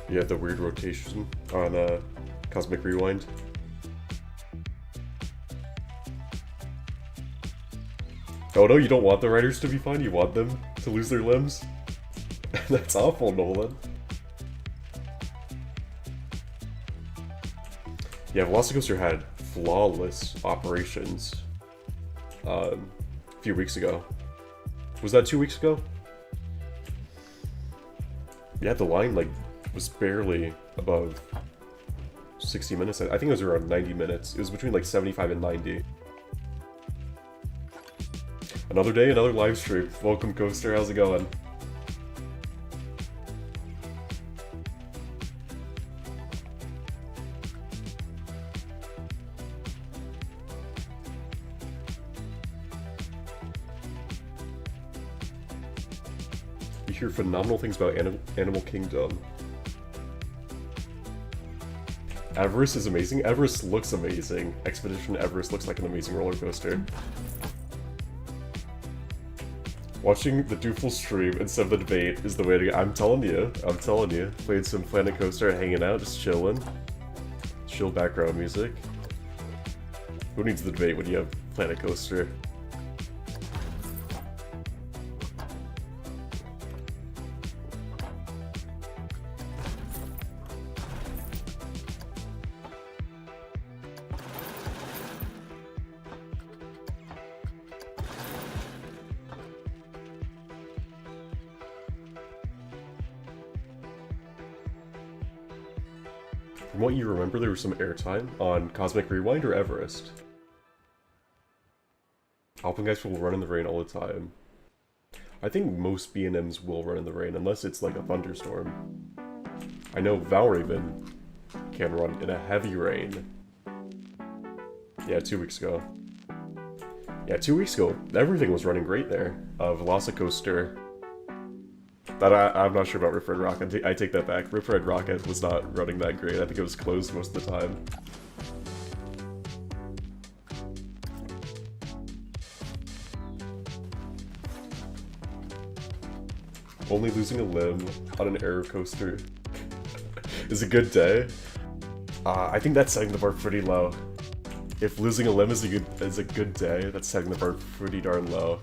You had the weird rotation on Cosmic Rewind. Oh no, you don't want the riders to be fine? You want them to lose their limbs? That's awful, Nolan. Yeah, Velocicoaster had flawless operations a few weeks ago. Was that 2 weeks ago? Yeah, the line, like, was barely above 60 minutes. I think it was around 90 minutes. It was between like 75 and 90. Another day, another live stream. Welcome, Coaster. How's it going? You hear phenomenal things about Animal Kingdom. Everest is amazing. Everest looks amazing. Expedition Everest looks like an amazing roller coaster. Watching the Doofles stream instead of the debate is the way to go. I'm telling you. Played some Planet Coaster, hanging out, just chilling. Chill background music. Who needs the debate when you have Planet Coaster? From what you remember, there was some airtime on Cosmic Rewind or Everest. Alpengeist will run in the rain all the time. I think most B&Ms will run in the rain, unless it's like a thunderstorm. I know Valraven can run in a heavy rain. Yeah, 2 weeks ago. Yeah, 2 weeks ago, everything was running great there. Velocicoaster. That I'm not sure about Rip Red Rocket. I take that back. Rip Red Rocket was not running that great. I think it was closed most of the time. Only losing a limb on an air coaster is a good day. I think that's setting the bar pretty low. If losing a limb is a good day, that's setting the bar pretty darn low.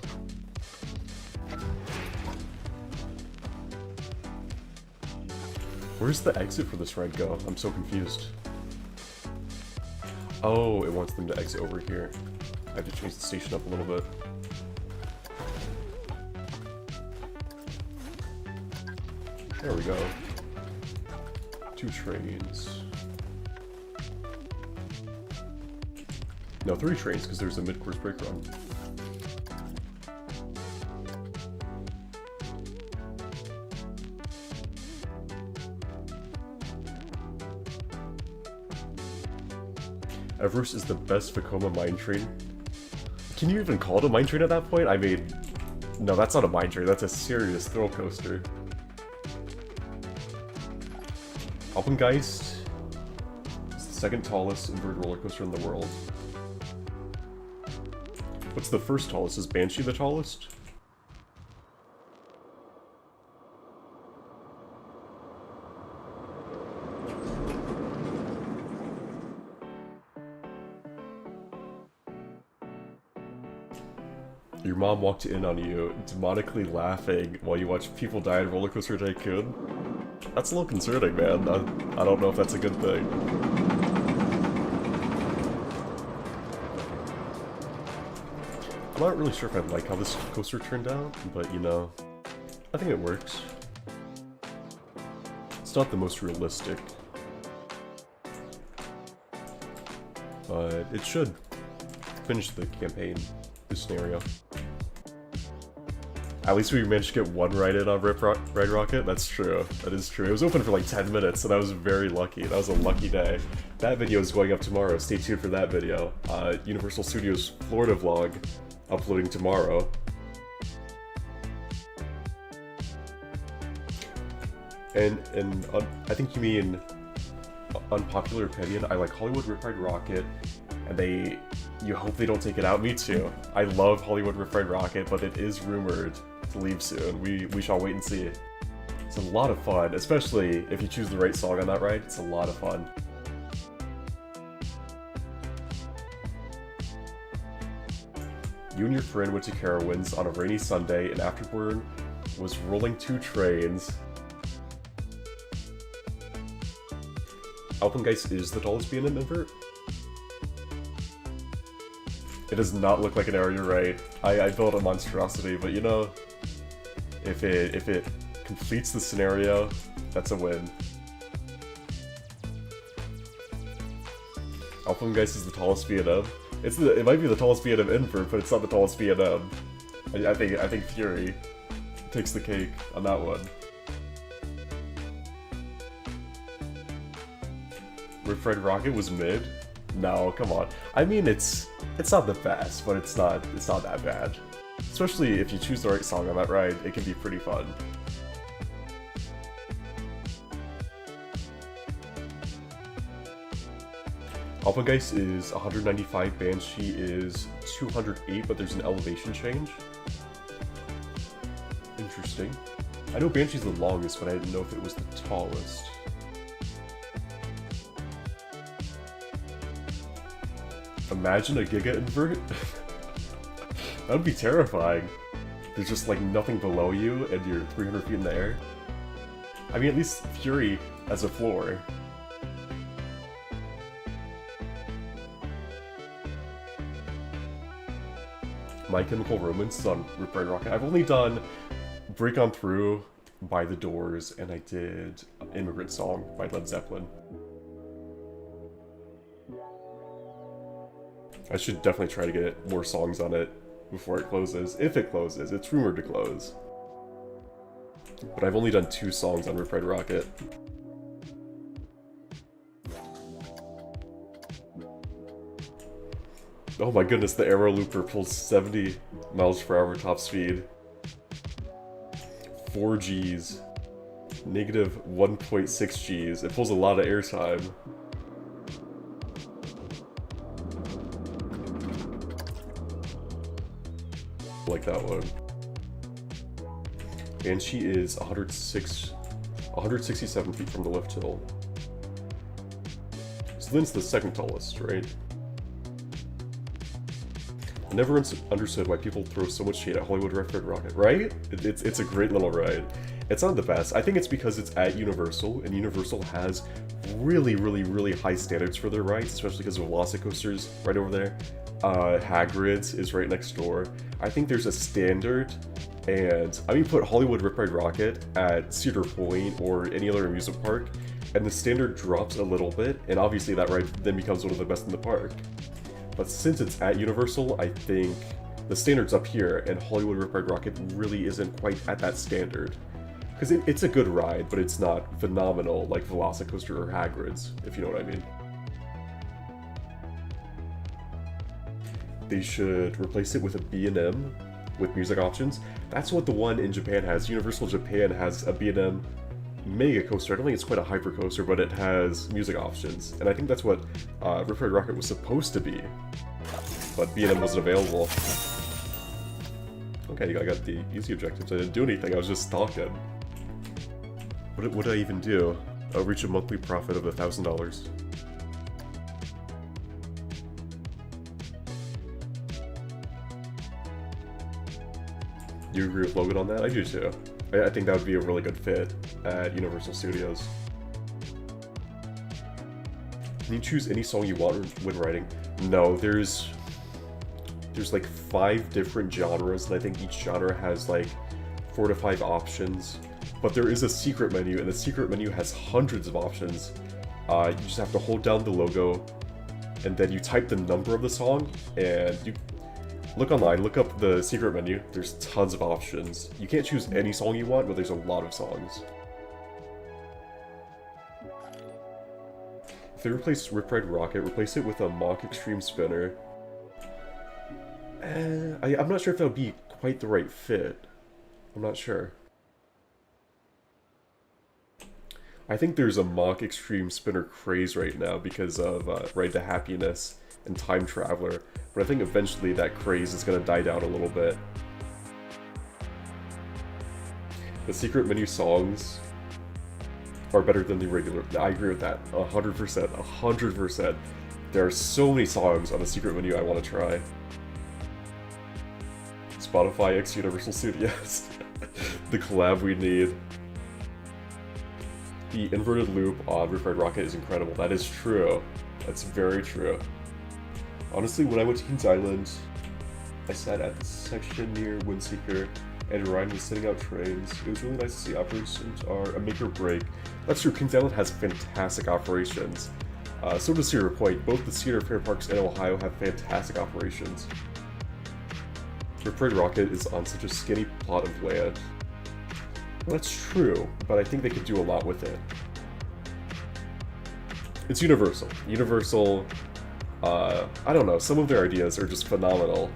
Where's the exit for this ride go? I'm so confused. Oh, it wants them to exit over here. I have to change the station up a little bit. There we go. 2 trains. No, 3 trains, because there's a mid-course brake run. Everest is the best Vekoma mine train. Can you even call it a mine train at that point? I mean, no, that's not a mine train, that's a serious thrill coaster. Alpengeist is the second tallest inverted roller coaster in the world. What's the first tallest? Is Banshee the tallest? Your mom walked in on you, demonically laughing while you watch people die in Roller Coaster Tycoon. That's a little concerning, man. I don't know if that's a good thing. I'm not really sure if I like how this coaster turned out, but you know, I think it works. It's not the most realistic, but it should finish the campaign, this scenario. At least we managed to get one ride in on Ride Rocket. That's true. That is true. It was open for like 10 minutes, and I was very lucky. That was a lucky day. That video is going up tomorrow. Stay tuned for that video. Universal Studios Florida vlog uploading tomorrow. And I think you mean unpopular opinion. I like Hollywood Ride Rocket, and you hope they don't take it out. Me too. I love Hollywood Ride Rocket, but it is rumored to leave soon. We shall wait and see. It's a lot of fun, especially if you choose the right song on that ride. It's a lot of fun. You and your friend went to Carowinds on a rainy Sunday, and afterward was rolling 2 trains. Alpengeist is the tallest B&M invert. It does not look like an area right. I built a monstrosity, but you know, if it completes the scenario, that's a win. Alpengeist is the tallest B&M. It might be the tallest B&M invert, but it's not the tallest B&M. I think Fury takes the cake on that one. Ride Rocket was mid? No, come on. I mean, it's not the best, but it's not that bad. Especially if you choose the right song on that ride, it can be pretty fun. Alpengeist is 195, Banshee is 208, but there's an elevation change. Interesting. I know Banshee's the longest, but I didn't know if it was the tallest. Imagine a Giga invert? That would be terrifying. There's just like nothing below you and you're 300 feet in the air. I mean, at least Fury has a floor. My Chemical Romance is on Ride Rocket. I've only done Break On Through by The Doors, and I did Immigrant Song by Led Zeppelin. I should definitely try to get more songs on it before it closes. If it closes, it's rumored to close. But I've only done 2 songs on Ride Rocket. Oh my goodness, the Aero Looper pulls 70 miles per hour top speed. 4 Gs. Negative 1.6 Gs. It pulls a lot of airtime. Like that one. And she is 167 feet from the lift hill. So then it's the second tallest, right? I never understood why people throw so much shade at Hollywood Ride Rocket, right? It's a great little ride. It's not the best. I think it's because it's at Universal, and Universal has really high standards for their rides, especially because of Velocicoaster's right over there. Hagrid's is right next door. I think there's a standard And I mean, put Hollywood Rip Ride Rockit at Cedar Point or any other amusement park, and the standard drops a little bit, and obviously that ride then becomes one of the best in the park. But since it's at Universal, I think the standard's up here, and Hollywood Rip Ride Rockit really isn't quite at that standard. Because it's a good ride, but it's not phenomenal like Velocicoaster or Hagrid's, if you know what I mean. They should replace it with a B&M with music options. That's what the one in Japan has. Universal Japan has a B&M mega coaster. I don't think it's quite a hyper coaster, but it has music options. And I think that's what Rip Ride Rockit was supposed to be. But B&M wasn't available. Okay, I got the easy objectives. I didn't do anything, I was just talking. What did I even do? I'll reach a monthly profit of $1,000. Do you agree with Logan on that? I do too. I think that would be a really good fit at Universal Studios. Can you choose any song you want when writing? No, there's like 5 different genres, and I think each genre has like 4 to 5 options. But there is a secret menu, and the secret menu has hundreds of options. You just have to hold down the logo, and then you type the number of the song, and you look online, look up the secret menu. There's tons of options. You can't choose any song you want, but there's a lot of songs. If they replace Rip Ride Rockit, replace it with a Mach Extreme Spinner. I'm not sure if that would be quite the right fit. I'm not sure. I think there's a Mach Extreme Spinner craze right now because of Ride to Happiness and Time Traveler, but I think eventually that craze is going to die down a little bit. The secret menu songs are better than the regular. I agree with that, 100%, 100%. There are so many songs on the secret menu I want to try. Spotify x Universal Studios. The collab we need. The inverted loop on Rip Ride Rockit is incredible. That is true. That's very true. Honestly, when I went to Kings Island, I sat at the section near Windseeker, and Ryan was sending out trains. It was really nice to see operations are a make or break. That's true, Kings Island has fantastic operations. So does Cedar Point. Both the Cedar Fair Parks and Ohio have fantastic operations. Rip Ride Rockit is on such a skinny plot of land. Well, that's true, but I think they could do a lot with it. It's Universal. Universal, I don't know, some of their ideas are just phenomenal.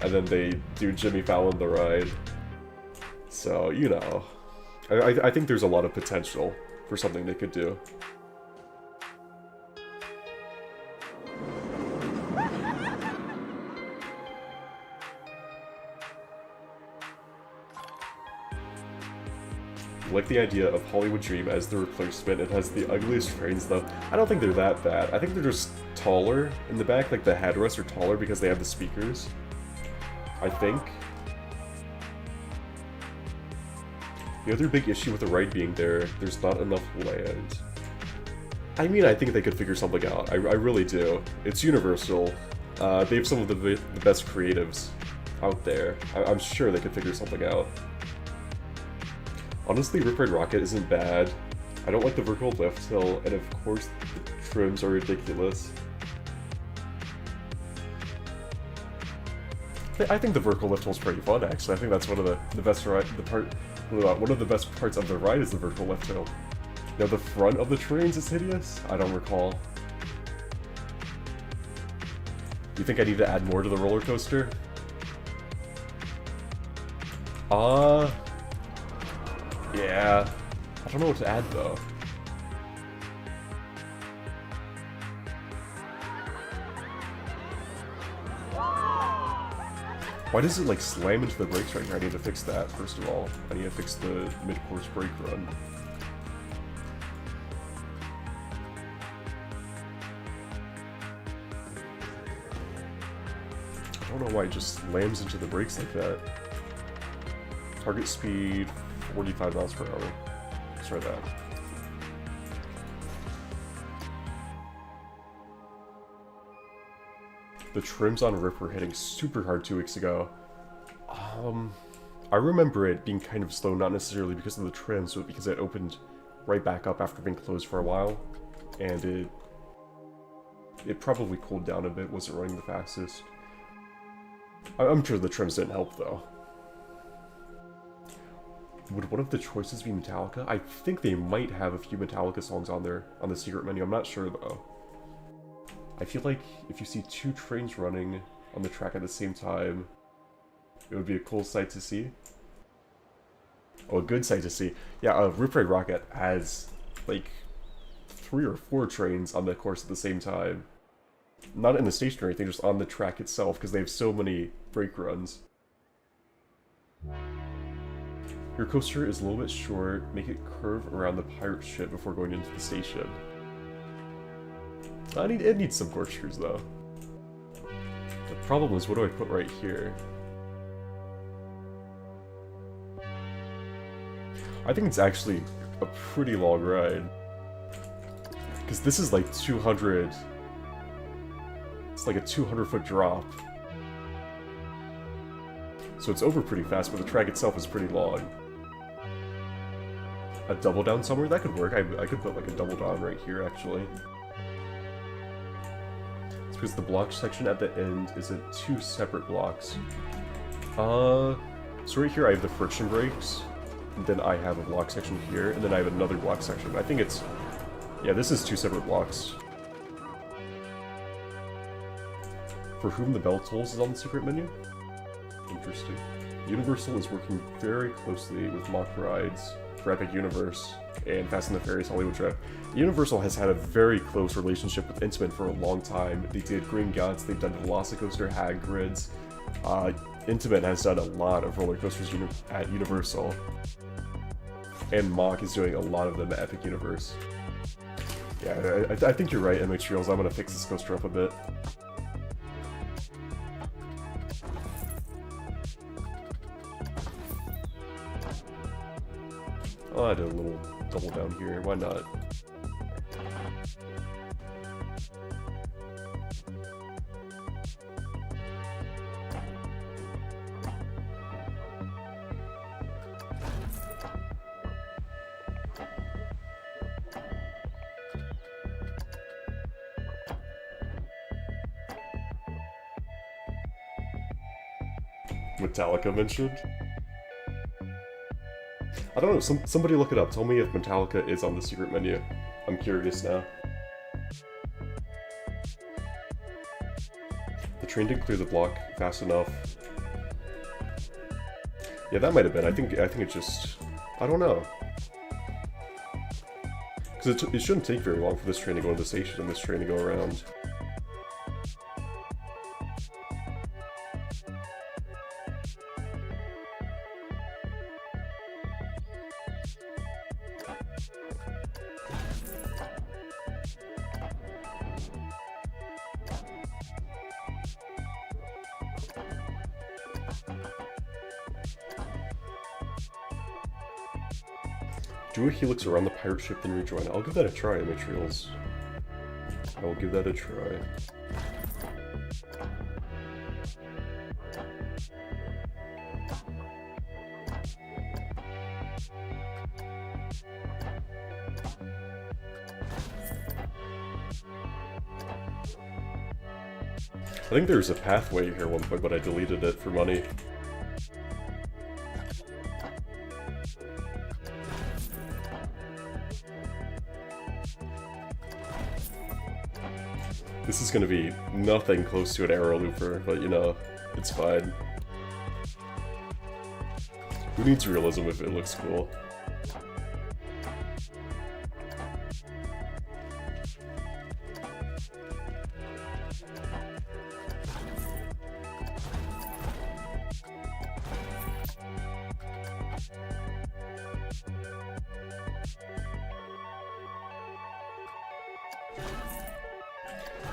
And then they do Jimmy Fallon the ride. So, you know, I think there's a lot of potential for something they could do. I like the idea of Hollywood Dream as the replacement. It has the ugliest trains though. I don't think they're that bad. I think they're just taller in the back, like the headrests are taller because they have the speakers. I think. The other big issue with the ride being there's not enough land. I mean, I think they could figure something out. I really do. It's Universal. They have some of the best creatives out there. I'm sure they could figure something out. Honestly, Rip Ride Rockit isn't bad. I don't like the vertical lift hill, and of course the trims are ridiculous. I think the vertical lift hill is pretty fun, actually. I think that's one of the best one of the best parts of the ride is the vertical lift hill. Now the front of the trains is hideous. I don't recall. You think I need to add more to the roller coaster? Yeah. I don't know what to add though. Why does it like slam into the brakes right here? I need to fix that first of all. I need to fix the mid-course brake run. I don't know why it just slams into the brakes like that. Target speed 45 miles per hour. Let's try that. The trims on Rip were hitting super hard 2 weeks ago. I remember it being kind of slow, not necessarily because of the trams, but because it opened right back up after being closed for a while, and it probably cooled down a bit, wasn't running the fastest. I'm sure the trims didn't help, though. Would one of the choices be Metallica? I think they might have a few Metallica songs on there, on the secret menu. I'm not sure, though. I feel like if you see two trains running on the track at the same time, it would be a cool sight to see. Oh, a good sight to see. Yeah, Rip Ride Rocket has, like, 3 or 4 trains on the course at the same time. Not in the station or anything, just on the track itself, because they have so many brake runs. Your coaster is a little bit short. Make it curve around the pirate ship before going into the station. It needs some corkscrews, though. The problem is, what do I put right here? I think it's actually a pretty long ride. Because this is like 200... It's like a 200-foot drop. So it's over pretty fast, but the track itself is pretty long. A double down somewhere? That could work. I could put like a double down right here, actually. It's because the block section at the end is in 2 separate blocks. So right here I have the friction brakes, and then I have a block section here, and then I have another block section. I think it's... Yeah, this is 2 separate blocks. For whom the bell tolls is on the secret menu? Interesting. Universal is working very closely with Mock Rides for Epic Universe and Fast and the Furious Hollywood Trip. Universal has had a very close relationship with Intamin for a long time. They did Green Guts, they've done Velocicoaster, Hagrid's. Intamin has done a lot of roller coasters at Universal. And Mock is doing a lot of them at Epic Universe. Yeah, I think you're right, MX Reels. I'm gonna fix this coaster up a bit. Oh, I did a little double down here. Why not? Metallica mentioned? I don't know, somebody look it up. Tell me if Metallica is on the secret menu. I'm curious now. The train didn't clear the block fast enough. Yeah, that might have been. I think it just... I don't know. Because it shouldn't take very long for this train to go into the station and this train to go around. Do a helix around the pirate ship, then rejoin. I'll give that a try, Materials. I will give that a try. I think there's a pathway here at one point, but I deleted it for money. This is gonna be nothing close to an arrow looper, but you know, it's fine. Who needs realism if it looks cool?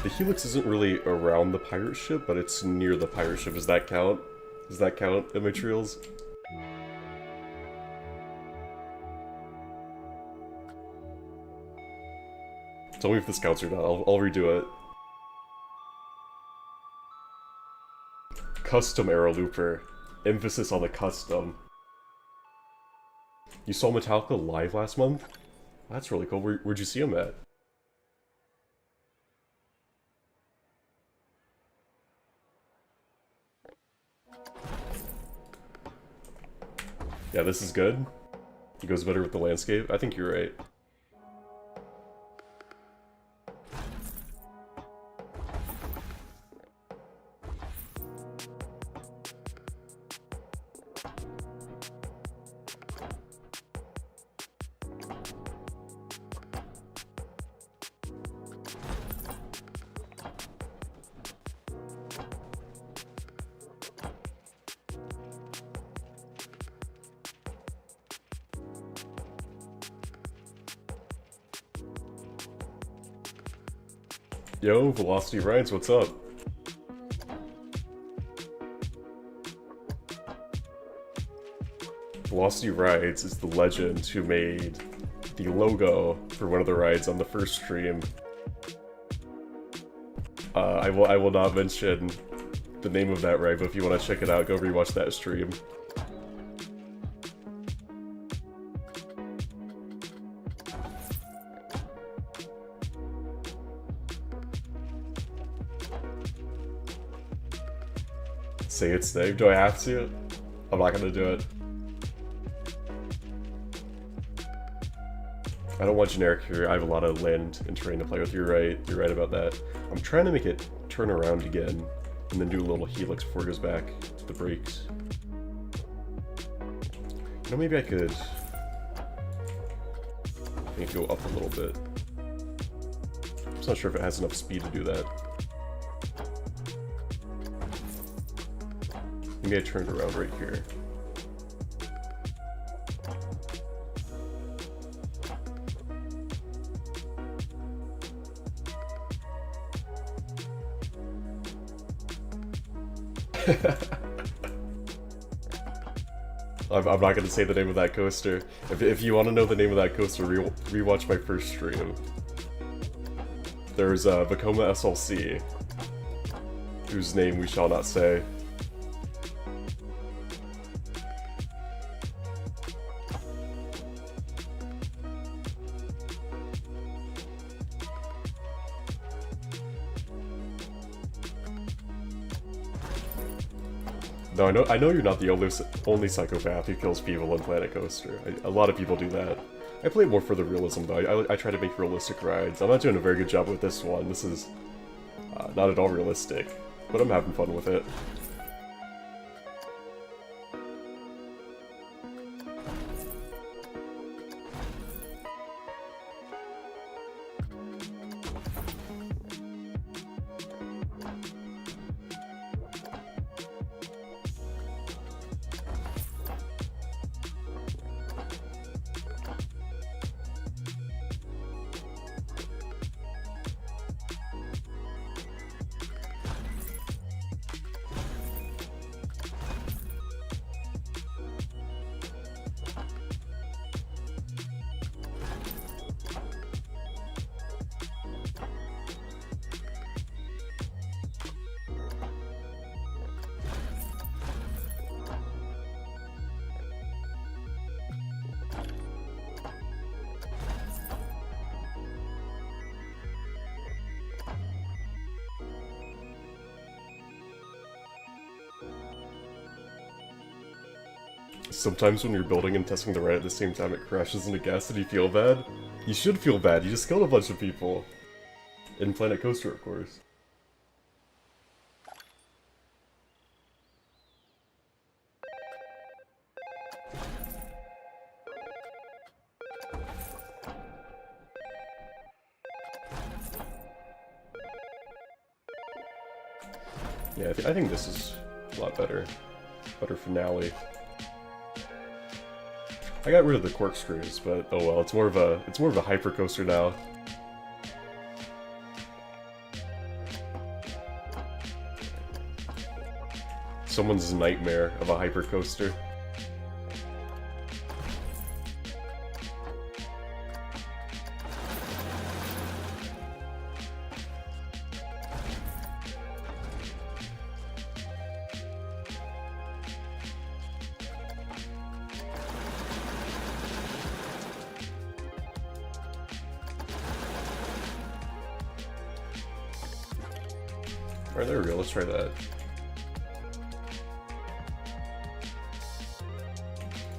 The helix isn't really around the pirate ship, but it's near the pirate ship. Does that count? Does that count, Immaterials? Tell me if this counts or not. I'll redo it. Custom arrow looper. Emphasis on the custom. You saw Metallica live last month? That's really cool. Where'd you see him at? Yeah, this is good. It goes better with the landscape. I think you're right. Yo, Velocity Rides, what's up? Velocity Rides is the legend who made the logo for one of the rides on the first stream. I will not mention the name of that ride, but if you want to check it out, go rewatch that stream. Say its name. Do I have to? I'm not gonna do it. I don't want generic here. I have a lot of land and terrain to play with. You're right. You're right about that. I'm trying to make it turn around again and then do a little helix before it goes back to the brakes. You know, maybe I could make it go up a little bit. I'm just not sure if it has enough speed to do that. Maybe I turned around right here. I'm not going to say the name of that coaster. If you want to know the name of that coaster, rewatch my first stream. There's Vekoma SLC, whose name we shall not say. No, I know you're not the only psychopath who kills people in Planet Coaster. A lot of people do that. I play more for the realism, though. I try to make realistic rides. I'm not doing a very good job with this one. This is not at all realistic, but I'm having fun with it. Sometimes when you're building and testing the ride at the same time, it crashes into gas and you feel bad. You should feel bad, you just killed a bunch of people. In Planet Coaster, of course. Yeah, I think this is a lot better. Better finale. I got rid of the corkscrews, but oh well, it's more of a hyper coaster now. Someone's nightmare of a hyper coaster. Alright, there we go, let's try that.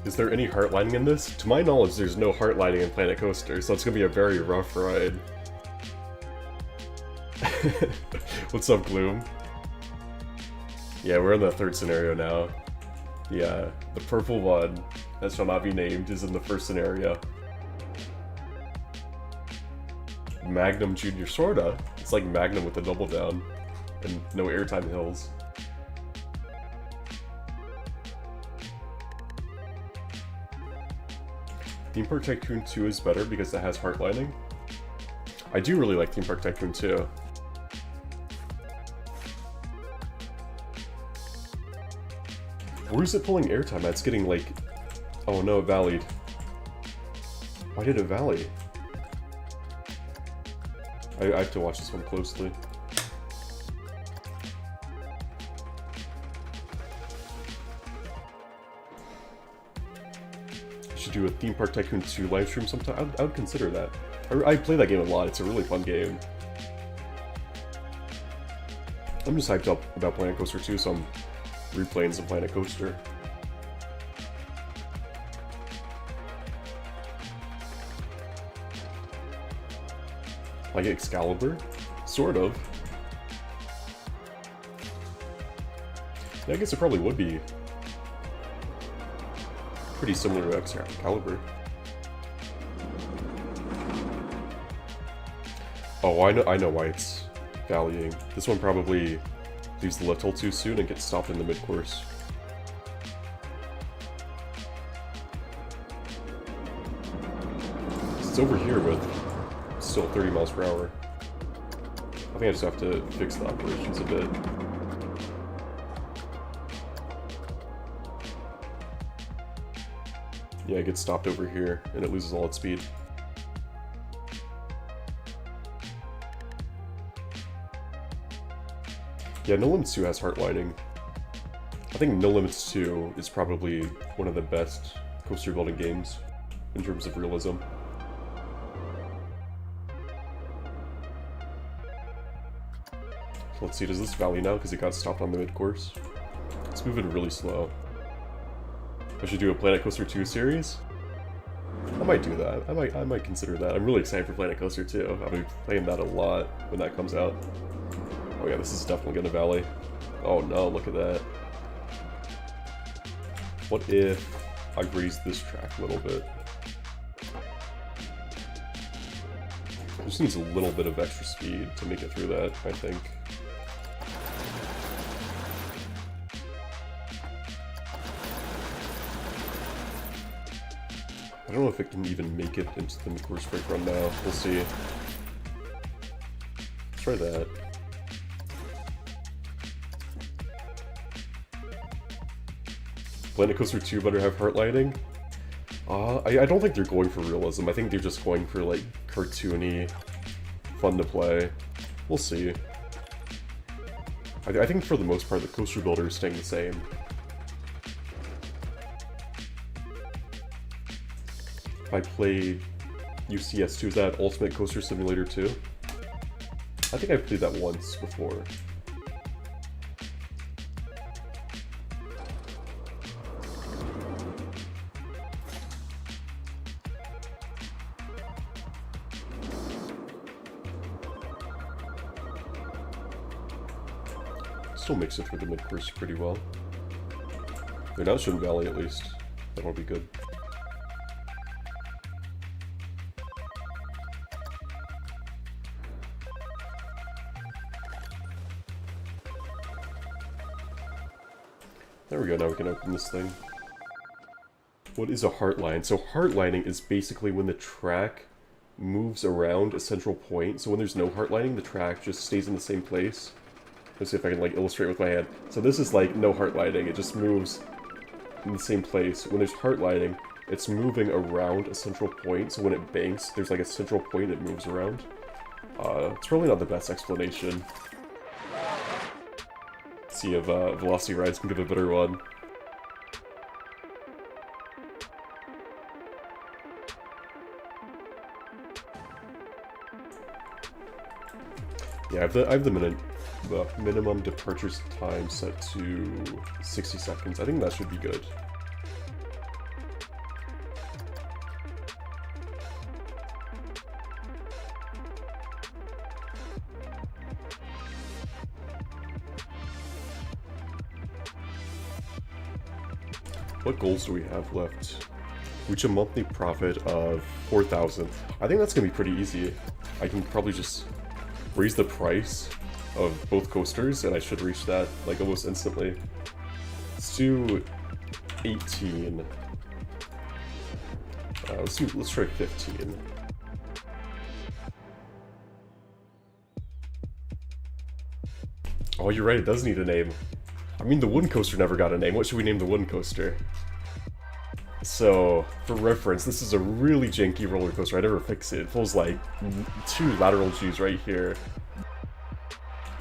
Is there any heart lining in this? To my knowledge, there's no heart lining in Planet Coaster, so it's gonna be a very rough ride. What's up, Gloom? Yeah, we're in the third scenario now. Yeah, the purple one, that shall not be named, is in the first scenario. Magnum Junior, sorta. It's like Magnum with a double down, and no airtime hills. Theme Park Tycoon 2 is better because it has heart lining. I do really like Theme Park Tycoon 2. Where is it pulling airtime at? It's getting like... Oh no, it valleyed. Why did it valley? I have to watch this one closely. Do a Theme Park Tycoon 2 livestream sometime. I would consider that. I play that game a lot. It's a really fun game. I'm just hyped up about Planet Coaster 2, so I'm replaying some Planet Coaster. Like Excalibur? Sort of. Yeah, I guess it probably would be pretty similar to Excalibur. Oh, I know why it's valleying. This one probably leaves the lift hole too soon and gets stopped in the mid-course. It's over here with still 30 miles per hour. I think I just have to fix the operations a bit. Yeah, it gets stopped over here, and it loses all its speed. Yeah, No Limits 2 has heart lining. I think No Limits 2 is probably one of the best coaster building games in terms of realism. So let's see, does this valley now because it got stopped on the mid-course? It's moving really slow. I should do a Planet Coaster 2 series? I might do that. I might consider that. I'm really excited for Planet Coaster 2. I'll be playing that a lot when that comes out. Oh yeah, this is definitely gonna valley. Oh no, look at that. What if I raise this track a little bit? It just needs a little bit of extra speed to make it through that, I think. I don't know if it can even make it into the mid-course break run now. We'll see. Let's try that. Planet Coaster 2 better have heart lighting? I don't think they're going for realism. I think they're just going for, like, cartoony, fun to play. We'll see. I think for the most part, the coaster builder is staying the same. I played UCS2, is that Ultimate Coaster Simulator 2? I think I've played that once before. Still makes it through the mid-course pretty well. They're now showing Valley at least. That'll be good. There we go, now we can open this thing. What is a heart line? So heart lining is basically when the track moves around a central point. So when there's no heart lining, the track just stays in the same place. Let's see if I can like illustrate with my hand. So this is like no heart lining, it just moves in the same place. When there's heart lining, it's moving around a central point, so when it banks, there's like a central point it moves around. It's probably not the best explanation. Let's see if Velocity Rides can give a better one. Yeah, I have the minimum departure time set to 60 seconds. I think that should be good. What goals do we have left? Reach a monthly profit of 4,000. I think that's gonna be pretty easy. I can probably just raise the price of both coasters and I should reach that like almost instantly. Let's do 18. Let's try 15. Oh, you're right, it does need a name. I mean, the wooden coaster never got a name. What should we name the wooden coaster? So, for reference, this is a really janky roller coaster. I never fix it. It pulls like 2 lateral G's right here.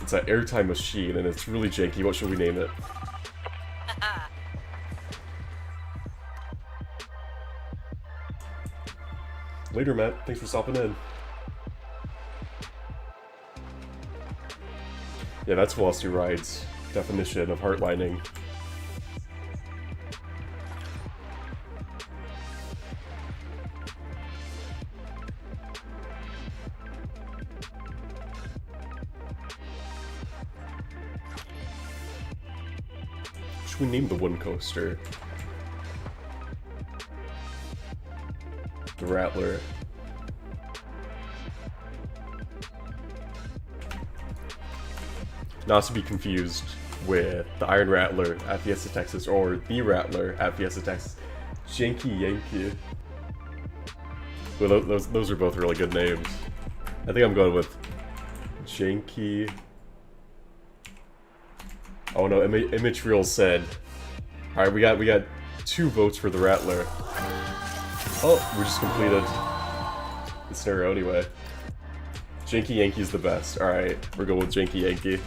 It's an airtime machine, and it's really janky. What should we name it? Later, Matt. Thanks for stopping in. Yeah, that's Velocity Ride's definition of heartlining. Should we name the wooden coaster? The Rattler. Not to be confused with the Iron Rattler at Fiesta Texas or the Rattler at Fiesta Texas. Janky Yankee. Well, those are both really good names. I think I'm going with Janky. Oh no, Image Reel said. Alright, we got 2 votes for the Rattler. Oh, we just completed the scenario anyway. Janky Yankee's the best. Alright, we're going with Janky Yankee.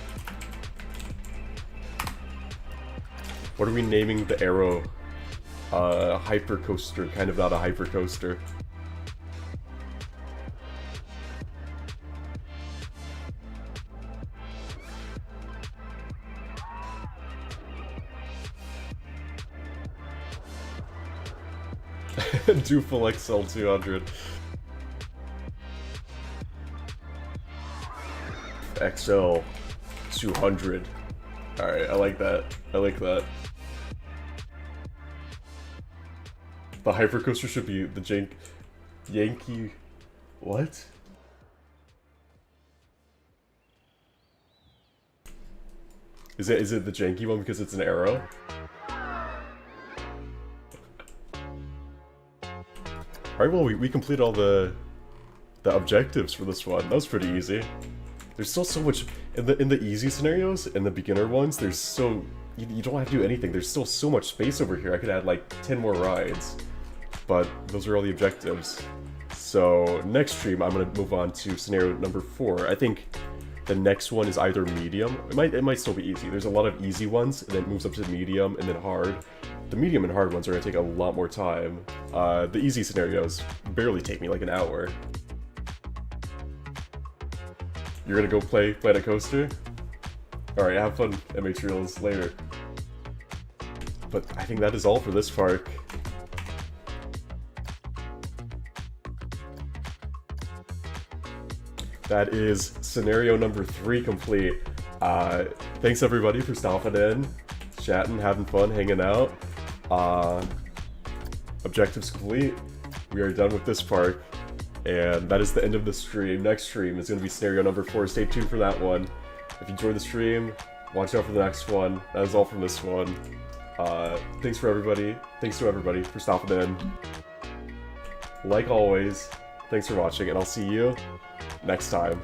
What are we naming the Arrow? Hyper coaster, kind of not a hyper coaster. Doofles XL 200. XL 200. Alright, I like that. I like that. The hypercoaster should be the Yankee... What? Is it the janky one because it's an arrow? Alright, well, we completed all the objectives for this one. That was pretty easy. There's still so much in the easy scenarios, in the beginner ones. There's so you don't have to do anything. There's still so much space over here. I could add like 10 more rides, but those are all the objectives. So next stream, I'm gonna move on to scenario number 4. I think the next one is either medium. It might still be easy. There's a lot of easy ones, and then it moves up to medium and then hard. The medium and hard ones are gonna take a lot more time. The easy scenarios barely take me like an hour. You're gonna go play Planet Coaster? Alright, have fun at Materials later. But I think that is all for this park. That is scenario number 3 complete. Thanks everybody for stopping in, chatting, having fun, hanging out. Objectives complete. We are done with this park. And that is the end of the stream. Next stream is going to be scenario number 4. Stay tuned for that one. If you enjoyed the stream, watch out for the next one. That is all from this one. Thanks to everybody for stopping in. Like always, thanks for watching, and I'll see you next time.